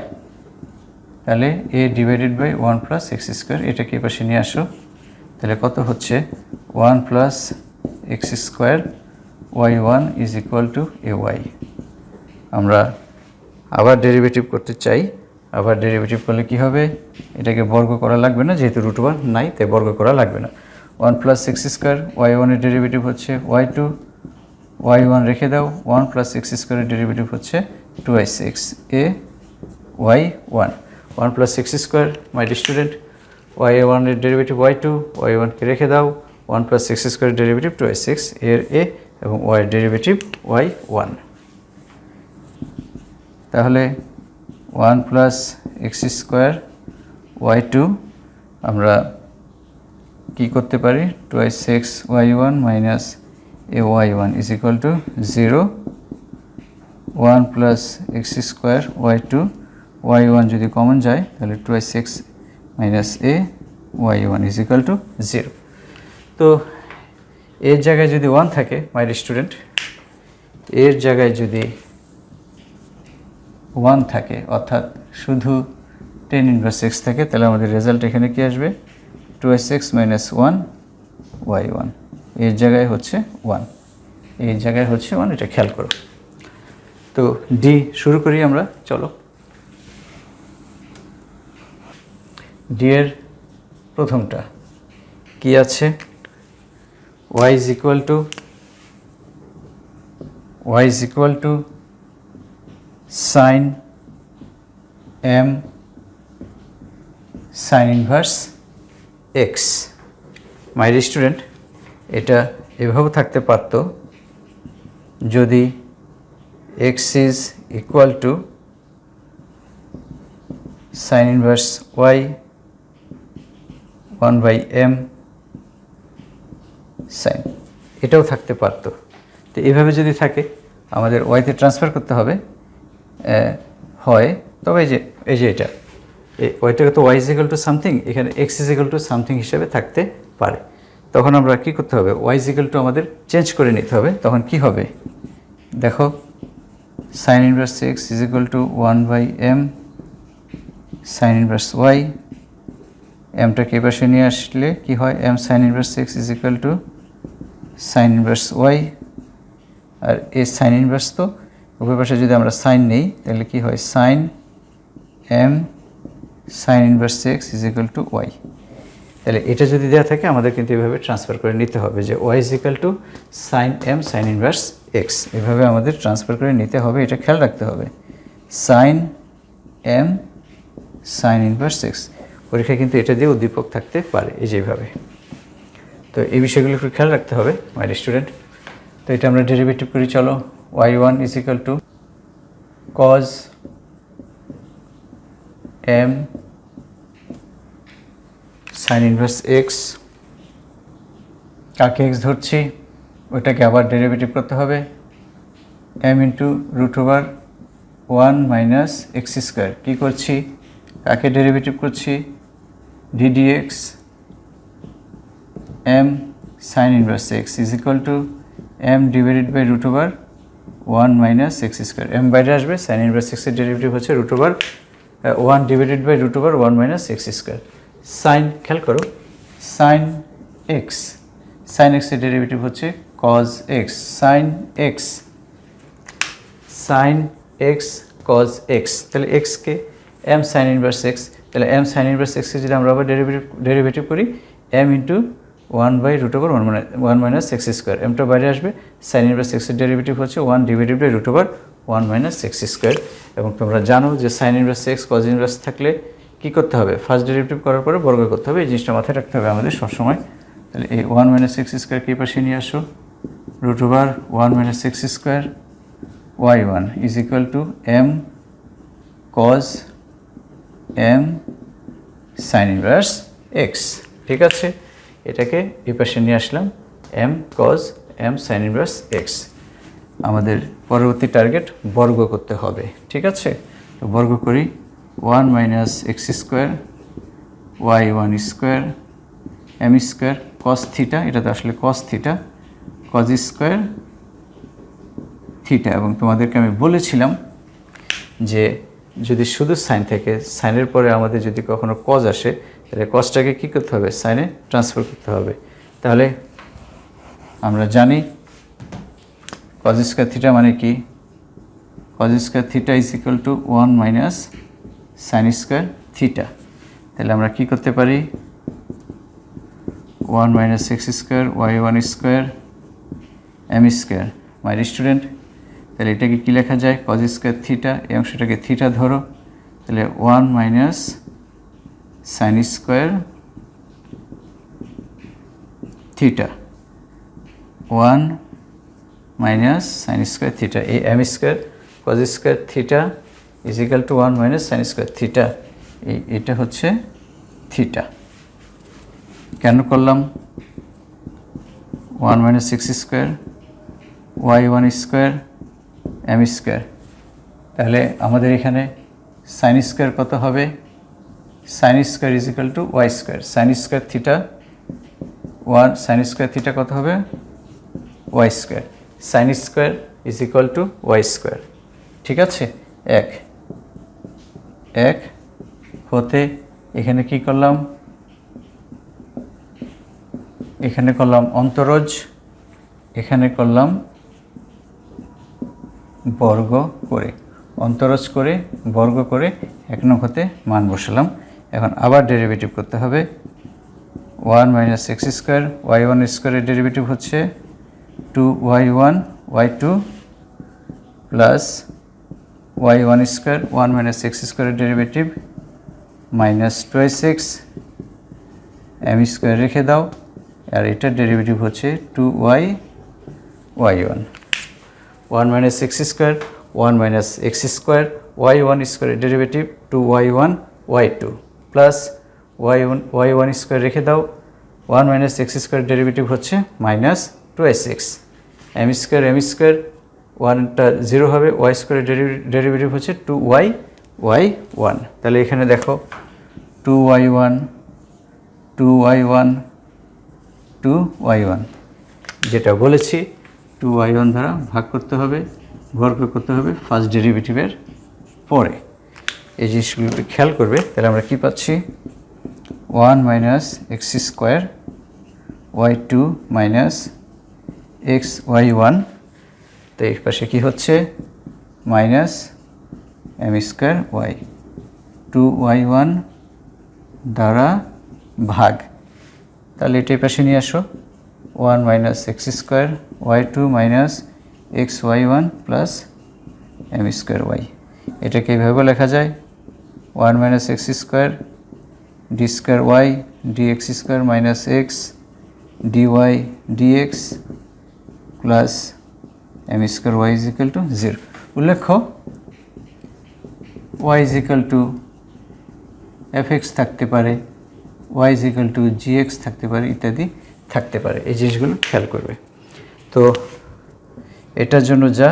Speaker 1: তাহলে a /1 + x², এটাকে এই পাশে নিয়ে আসো, তাহলে কত হচ্ছে? 1 + x² y1 = ay। আমরা আবার ডেরিভেটিভ করতে চাই, আবার ডেরিভেটিভ করলে কি হবে? এটাকে বর্গ করা লাগবে না, যেহেতু √1 নাই তাই বর্গ করা লাগবে না। 1 + x² y1 এর ডেরিভেটিভ হচ্ছে y2, y1 রেখে দাও, 1 + x² এর ডেরিভেটিভ হচ্ছে 2x a y1, 1 + x² my dear student, y1 এর ডেরিভেটিভ y2, y1 কে রেখে দাও, 1 + x² এর ডেরিভেটিভ 2x এর a এবং y এর ডেরিভেটিভ y1। তাহলে 1 + x² y2 আমরা কি করতে পারি? 2x y1 - a y1 = 0। 1 + x² y2 y1 যদি কমন যায় তাহলে 2x - a y1 = 0। তো এর জায়গায় যদি 1 থাকে মাই ডিয়ার স্টুডেন্ট, এর জায়গায় যদি 1 থাকে অর্থাৎ শুধু 10 ইনভার্স x থাকে, তাহলে আমাদের রেজাল্ট এখানে কি আসবে? 2x - 1 y1, এর জায়গায় হচ্ছে 1, এর জায়গায় হচ্ছে 1, এটা খেয়াল করো। তো ডি শুরু করি আমরা, চলো। ডি এর প্রথমটা কি আছে? y = sin m sin inverse x। মাই ডিয়ার স্টুডেন্ট, এটা এভাবে থাকতে পারত যদি x = sin inverse y 1/m sin, এটাও থাকতে পারত। তো এইভাবে যদি থাকে আমাদের ওয়াইতে ট্রান্সফার করতে হবে হয়, তবে এই যে এটা ওয়াইটাকে তো y = সামথিং, এখানে x = সামথিং হিসেবে থাকতে পারে। তখন আমরা কি করতে হবে? y = আমাদের চেঞ্জ করে নিতে হবে। তখন কি হবে দেখো, sin inverse x = 1/m sin inverse y, mটাকে এই পাশে নিয়ে আসলে কি হয়? m sin inverse x = sin inverse y, আর এই sin ইনভার্স তো উভয় পাশে যদি আমরা sin নেই তাহলে কি হয়? sin m sin inverse x = y। তাহলে এটা যদি দেওয়া থাকে আমাদের কিন্তু এভাবে ট্রান্সফার করে নিতে হবে যে y is equal to sign m sign inverse x, এভাবে আমাদের ট্রান্সফার করে নিতে হবে, এটা খেয়াল রাখতে হবে। Sine m sign inverse x, পরীক্ষায় কিন্তু এটা দিয়ে উদ্দীপক থাকতে পারে এই যেভাবে। তো এই বিষয়গুলো একটু খেয়াল রাখতে হবে মাই স্টুডেন্ট। তো এটা আমরা ডেরিভেটিভ করি, চলো। Y one is equal to cos m sign inverse x, কাকে এক্স ধরছি ওইটাকে আবার ডেরিভেটিভ করতে হবে, m into root over one minus x square. কী করছি, কাকে ডেরিভেটিভ করছি, d d x m sign inverse x is equal to m divided by root over one minus x square. M বাইরে আসবে, সাইন ইনভার্স এক্সের ডেরিভেটিভ হচ্ছে root over one divided by root over one minus x square. Sine, খেয়াল করো, sine x, sine এক্সের derivative হচ্ছে cos x, sine x, sine x cos x. তাহলে এক্সকে এম সাইন ইনভার্স এক্স, তাহলে m sign inverse এক্সকে যদি আমরা আবার ডেরিভেটিভ করি m into one by root over one minus x square, এমটা বাইরে আসবে, সাইন ইনভার্স এক্সের ডেরিভেটিভ হচ্ছে one divided by root over one minus x square. এবং তোমরা জানো যে sine inverse x cos inverse থাকলে কী করতে হবে, ফার্স্ট ডেরিভেটিভ করার পরে বর্গ করতে হবে, এই জিনিসটা মাথায় রাখতে হবে আমাদের সবসময়। তাহলে এই ওয়ান মাইনাস এক্স স্কোয়ারকে এই পাশে নিয়ে আসো, root over one minus x square y one is equal to m cos m sign inverse x. ঠিক আছে, এটাকে এই পাশে নিয়ে আসলাম, m cos m sign inverse x. আমাদের পরবর্তী টার্গেট বর্গ করতে হবে। ঠিক আছে, তো বর্গ করি, one minus x square y one square m square cos theta, এটা তো আসলে cos theta, cos square theta. এবং তোমাদেরকে আমি বলেছিলাম যে যদি শুধু সাইন থাকে, সাইনের পরে আমাদের যদি কখনো কজ আসে তাহলে কজটাকে কী করতে হবে, সাইনে ট্রান্সফার করতে হবে। তাহলে আমরা জানি কজ স্কোয়ার থিটা মানে কি, cos square theta is equal to one minus sine square theta. তাহলে আমরা কি করতে পারি, one minus x square y one square m square. My student, তাহলে এটাকে কী লেখা যায়, কজ স্কোয়ার থিটা, এই অংশটাকে থিটা ধরো, তাহলে one minus sine square theta, one minus sine square theta, এই m square cos square theta is equal to one minus sine square theta, এটা হচ্ছে থিটা। কেন করলাম, one minus x square y one square m square. তাহলে আমাদের এখানে sine square কত হবে, sine square is equal to y square, sine square theta one, sine square theta কত হবে, y square, sine square is equal to y square. ঠিক আছে, এক এক হতে এখানে কি করলাম, এখানে করলাম অন্তরজ, এখানে করলাম বর্গ করে, অন্তরজ করে বর্গ করে এক নং হতে মান বসালাম। এখন আবার ডেরিভেটিভ করতে হবে, one minus x square y one স্কোয়ারের ডেরিভেটিভ হচ্ছে two y one y two plus y one square one minus x স্কোয়ারের derivative minus twice x m square রেখে দাও, আর এটার ডেরিভেটিভ হচ্ছে two y y one, one minus x square one minus x square y one স্কোয়ারের derivative two y one y two plus y one square রেখে দাও, one minus x square derivative হচ্ছে minus twice x m square ওয়ানটা zero হবে, y স্কোয়ারের derivative হচ্ছে two y one. তাহলে এখানে দেখো two y one two y one two y one, যেটা বলেছি টু ওয়াই ওয়ান দ্বারা ভাগ করতে হবে, বর্গ করতে হবে ফার্স্ট ডেরিভেটিভের পরে। এই জিনিসগুলো একটু খেয়াল করবে। তাহলে আমরা কি পাচ্ছি, one minus x square y two minus x y one, তো এই পাশে কী হচ্ছে minus m square y, two y one দ্বারা ভাগ, তাহলে এটা এই পাশে নিয়ে আসো, 1 minus x square y2 minus x y1 plus m square y. এটাকে এইভাবে লেখা যায় 1 minus x square d square y dx square minus x dy dx plus m square y is equal to 0। উল্লেখ্য y is equal to f x থাকতে পারে, y is equal to g x থাকতে পারে, ইত্যাদি থাকতে পারে। এই জিনিসগুলো খেয়াল করবে। তো এটার জন্য যা,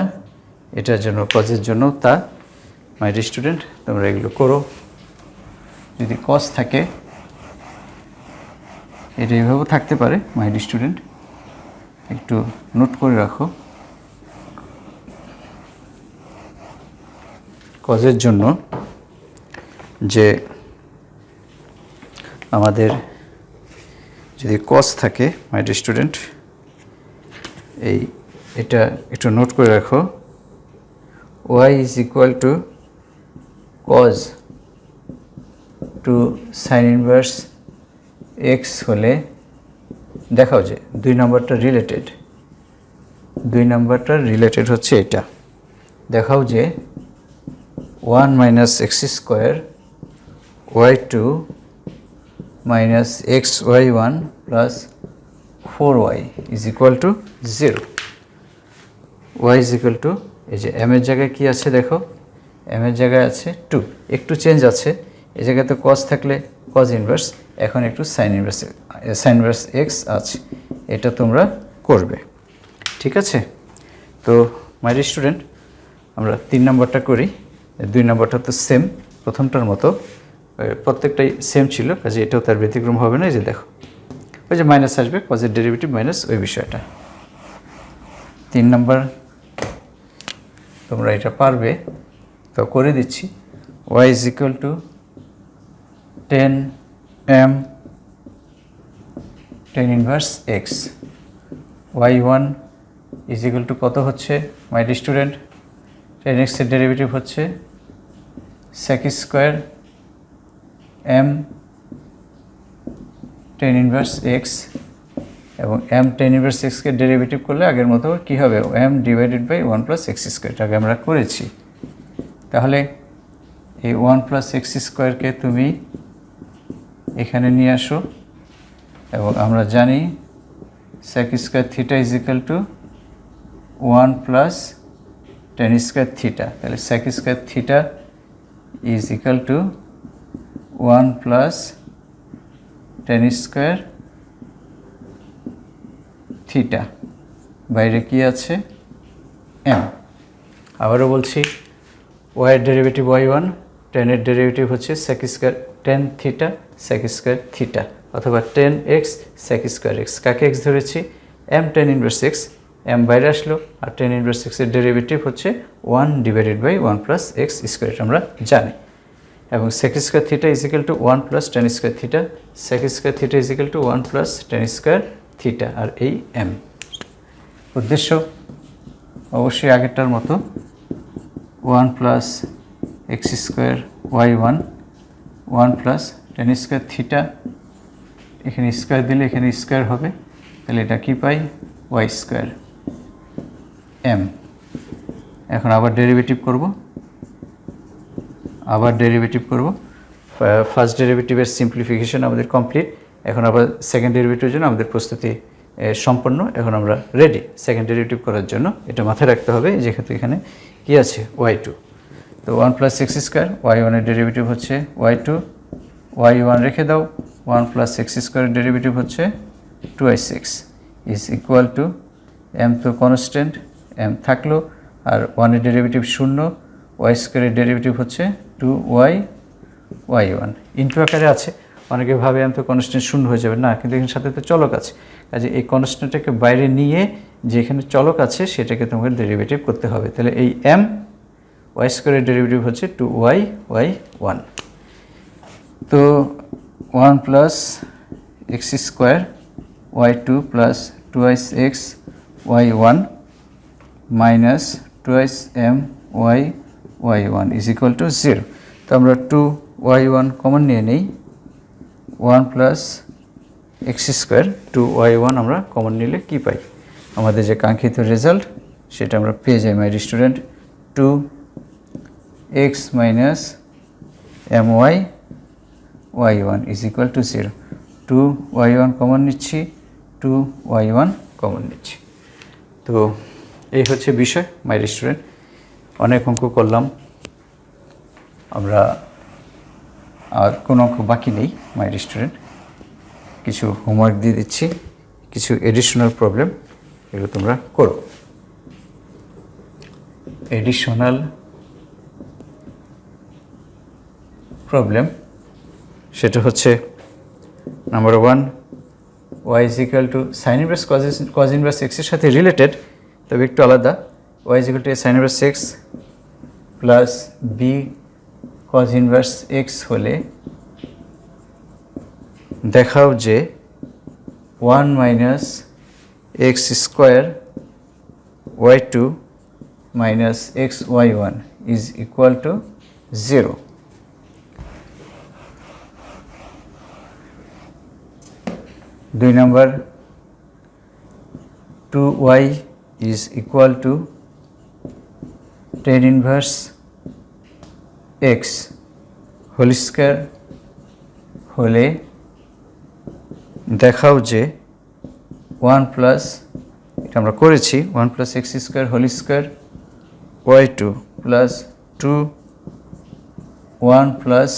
Speaker 1: এটার জন্য কজের জন্য তা। মাই ডিয়ার স্টুডেন্ট, তোমরা এগুলো করো। যদি কজ থাকে এটা এইভাবেও থাকতে পারে। মাই ডিয়ার স্টুডেন্ট, একটু নোট করে রাখো। কজের জন্য যে আমাদের যদি কজ থাকে, মাই ডিয়ার স্টুডেন্ট, এটা একটু নোট করে রাখো। y is equal to cos two sign inverse x হলে দেখাও যে 2 নম্বরটা রিলেটেড। 2 নম্বরটা রিলেটেড হচ্ছে এটা। দেখাও যে 1 minus x square y2 minus x y1 plus 4y is equal to 0। y is equal two, এই যে এম এর জায়গায় কী আছে দেখো, এম এর জায়গায় আছে 2, একটু চেঞ্জ আছে। এই জায়গাতে কজ থাকলে কজ ইনভার্স, এখন একটু সাইন ইনভার্স এক্স আছে। এটা তোমরা করবে, ঠিক আছে? তো মাই ডিয়ার স্টুডেন্ট, আমরা 3 নম্বরটা করি। 2 নম্বরটা তো সেম প্রথমটার মতো, প্রত্যেকটাই সেম ছিল, কাজে এটাও তার ব্যতিক্রম হবে না। এই যে দেখো, ওই যে মাইনাস আসবে, কজের ডেরিভেটিভ মাইনাস ওই বিষয়টা। 3 নম্বর তোমরা এটা পারবে, তো করে দিচ্ছি। y is equal to 10m tan inverse x, y1 is equal to কত হচ্ছে my dear student? tan x এর ডেরিভেটিভ হচ্ছে sec square m tan inverse x, এবং m tan ইনভার্স এক্সকে ডেরিভেটিভ করলে আগের মতো কী হবে? m divided by 1 plus x স্কোয়ারটাকে আমরা করেছি। তাহলে এই 1 প্লাস এক্স স্কোয়ারকে তুমি এখানে নিয়ে আসো, এবং আমরা জানি sec square theta is equal to 1 plus tan square theta. তাহলে sec square theta is equal to 1 plus tan square theta, বাইরে কি আছে? m। আবারও বলছি, y এর ডেরিভেটিভ y1, tan এর ডেরিভেটিভ হচ্ছে sec square tan theta sec square theta, অথবা tan x sec square x। কাকে x ধরেছি? m tan inverse x, m বাইরে আসলো, আর tan ইনভার্স x এর ডেরিভেটিভ হচ্ছে 1 divided by 1 plus x square, আমরা জানি। এবং sec square theta is equal to 1 plus tan square theta, sec square theta is equal to 1 plus tan square theta, আর এই m। উদ্দেশ্য অবশ্যই আগেরটার মতো, 1 plus x square y1, 1 plus tan square theta, এখানে স্কোয়ার দিলে এখানে স্কোয়ার হবে, তাহলে এটা কি পাই? y square m। এখন আবার ডেরিভেটিভ করব, ফার্স্ট ডেরিভেটিভের সিম্পলিফিকেশন আমাদের কমপ্লিট। এখন আবার সেকেন্ড ডেরিভেটিভের জন্য আমাদের প্রস্তুতি সম্পন্ন। এখন আমরা রেডি সেকেন্ড ডেরিভেটিভ করার জন্য। এটা মাথায় রাখতে হবে, যেহেতু এখানে কি আছে? y2। তো 1 প্লাস এক্স স্কোয়ার, y1 এর ডেরিভেটিভ হচ্ছে y2, y1 রেখে দাও, 1 প্লাস এক্স স্কোয়ারের ডেরিভেটিভ হচ্ছে 2x is equal two, m তো কনস্ট্যান্ট, m থাকলো, আর 1 এর ডেরিভেটিভ 0, y স্কোয়ারের ডেরিভেটিভ হচ্ছে 2y y1 ইন্টু আকারে আছে। অনেকে ভাবে m তো কনস্ট্যান্ট 0 হয়ে যাবে, না, কিন্তু এখানে সাথে তো চলক আছে। কাজে এই কনস্ট্যান্টটাকে বাইরে নিয়ে যেখানে চলক আছে সেটাকে তোমাকে ডেরিভেটিভ করতে হবে। তাহলে এই m, y স্কোয়ারের ডেরিভেটিভ হচ্ছে 2y y1। তো 1 plus x square y2 plus 2x y1 minus 2m y1 is equal to 0। তো আমরা 2y1 কমন নিয়ে নেই, 1 প্লাস এক্স স্কোয়ার 2y1 আমরা কমন নিলে কি পাই? আমাদের যে কাঙ্ক্ষিত রেজাল্ট সেটা আমরা পেয়ে যাই my student. 2x minus my y1 is equal to 0। 2y1 common নিচ্ছি, 2y1 কমন নিচ্ছি। তো এই হচ্ছে বিষয় মাই স্টুডেন্ট। অনেক অঙ্ক করলাম আমরা, আর কোনো অঙ্ক বাকি নেই মাই স্টুডেন্ট। কিছু হোমওয়ার্ক দিয়ে দিচ্ছি, কিছু এডিশনাল প্রবলেম, এগুলো তোমরা করো। এডিশনাল প্রবলেম সেটা হচ্ছে number 1, y is equal to sign inverse cos inverse এক্সের সাথে রিলেটেড, তবে একটু আলাদা। y is equal to sign inverse x plus b cos inverse x হলে দেখাও যে 1 minus x square y2 minus x y1 is equal to 0। দুই নম্বর, 2y is equal to tan inverse x whole square হলে দেখাও যে 1 plus, এটা আমরা করেছি, 1 plus x square whole square y2 plus 1 plus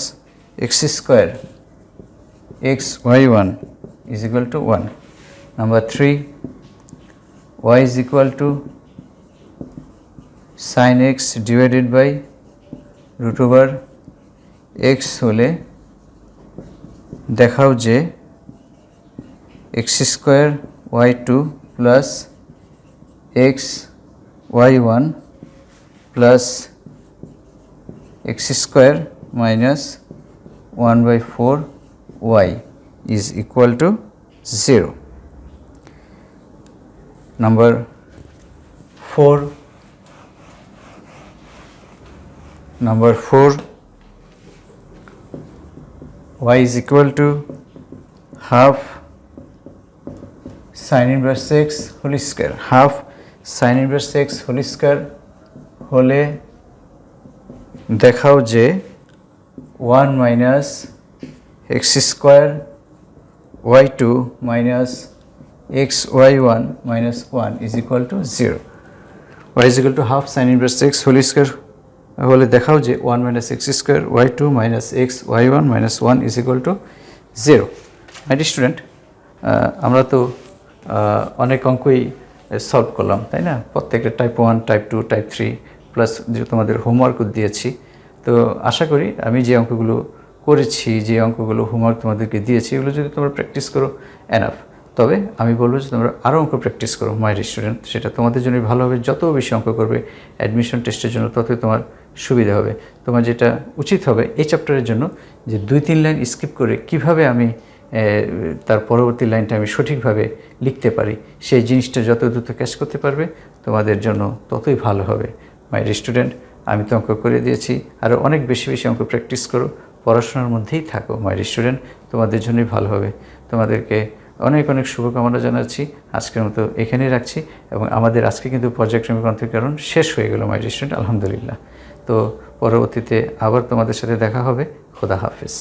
Speaker 1: x square x y1 is equal to 1. Number 3, y is equal to sin x divided by root over x হলে দেখাও যে x square y2 plus x y1 plus x square minus 1 by 4 y is equal to 0. Number 4, y is equal to half sin inverse x whole square, half sin inverse x whole square হলে দেখাও যে 1 minus x square y2 minus x y1 minus 1 is equal to 0. y is equal to half sin inverse x whole square হলে দেখাও যে 1 minus x square y2 minus x y1 minus 1 is equal to 0. My dear student, আমরা তো অনেক অঙ্কই solve করলাম, তাই না? প্রত্যেকটা টাইপ 1, টাইপ 2, টাইপ 3 প্লাস যে তোমাদের হোমওয়ার্কও দিয়েছি। তো আশা করি আমি যে অঙ্কগুলো করেছি, যে অঙ্কগুলো হোমওয়ার্ক তোমাদেরকে দিয়েছি, এগুলো যদি তোমরা প্র্যাকটিস করো এনাফ। তবে আমি বলবো যে তোমরা আরও অঙ্ক প্র্যাকটিস করো মাই স্টুডেন্ট, সেটা তোমাদের জন্যই ভালো হবে। যত বেশি অঙ্ক করবে অ্যাডমিশন টেস্টের জন্য ততই তোমার সুবিধা হবে। তোমার যেটা উচিত হবে এই চ্যাপ্টারের জন্য যে 2-3 লাইন স্কিপ করে কিভাবে আমি তার পরবর্তী লাইনটা আমি সঠিকভাবে লিখতে পারি, সেই জিনিসটা যত দ্রুত ক্যাচ করতে পারবে তোমাদের জন্য ততই ভালো হবে মাই স্টুডেন্ট। আমি তো অঙ্ক করে দিয়েছি, আরও অনেক বেশি বেশি অঙ্ক প্র্যাকটিস করো, পড়াশোনার মধ্যেই থাকো মাই স্টুডেন্ট, তোমাদের জন্যই ভালো হবে। তোমাদেরকে অনেক অনেক শুভকামনা জানাচ্ছি। আজকের মতো এখানেই রাখছি, এবং আমাদের আজকে কিন্তু পর্যায়ক্রমিক অন্তরীকরণ শেষ হয়ে গেল মাই স্টুডেন্ট, আলহামদুলিল্লাহ। তো পরবর্তীতে আবার তোমাদের সাথে দেখা হবে। খোদা হাফেজ।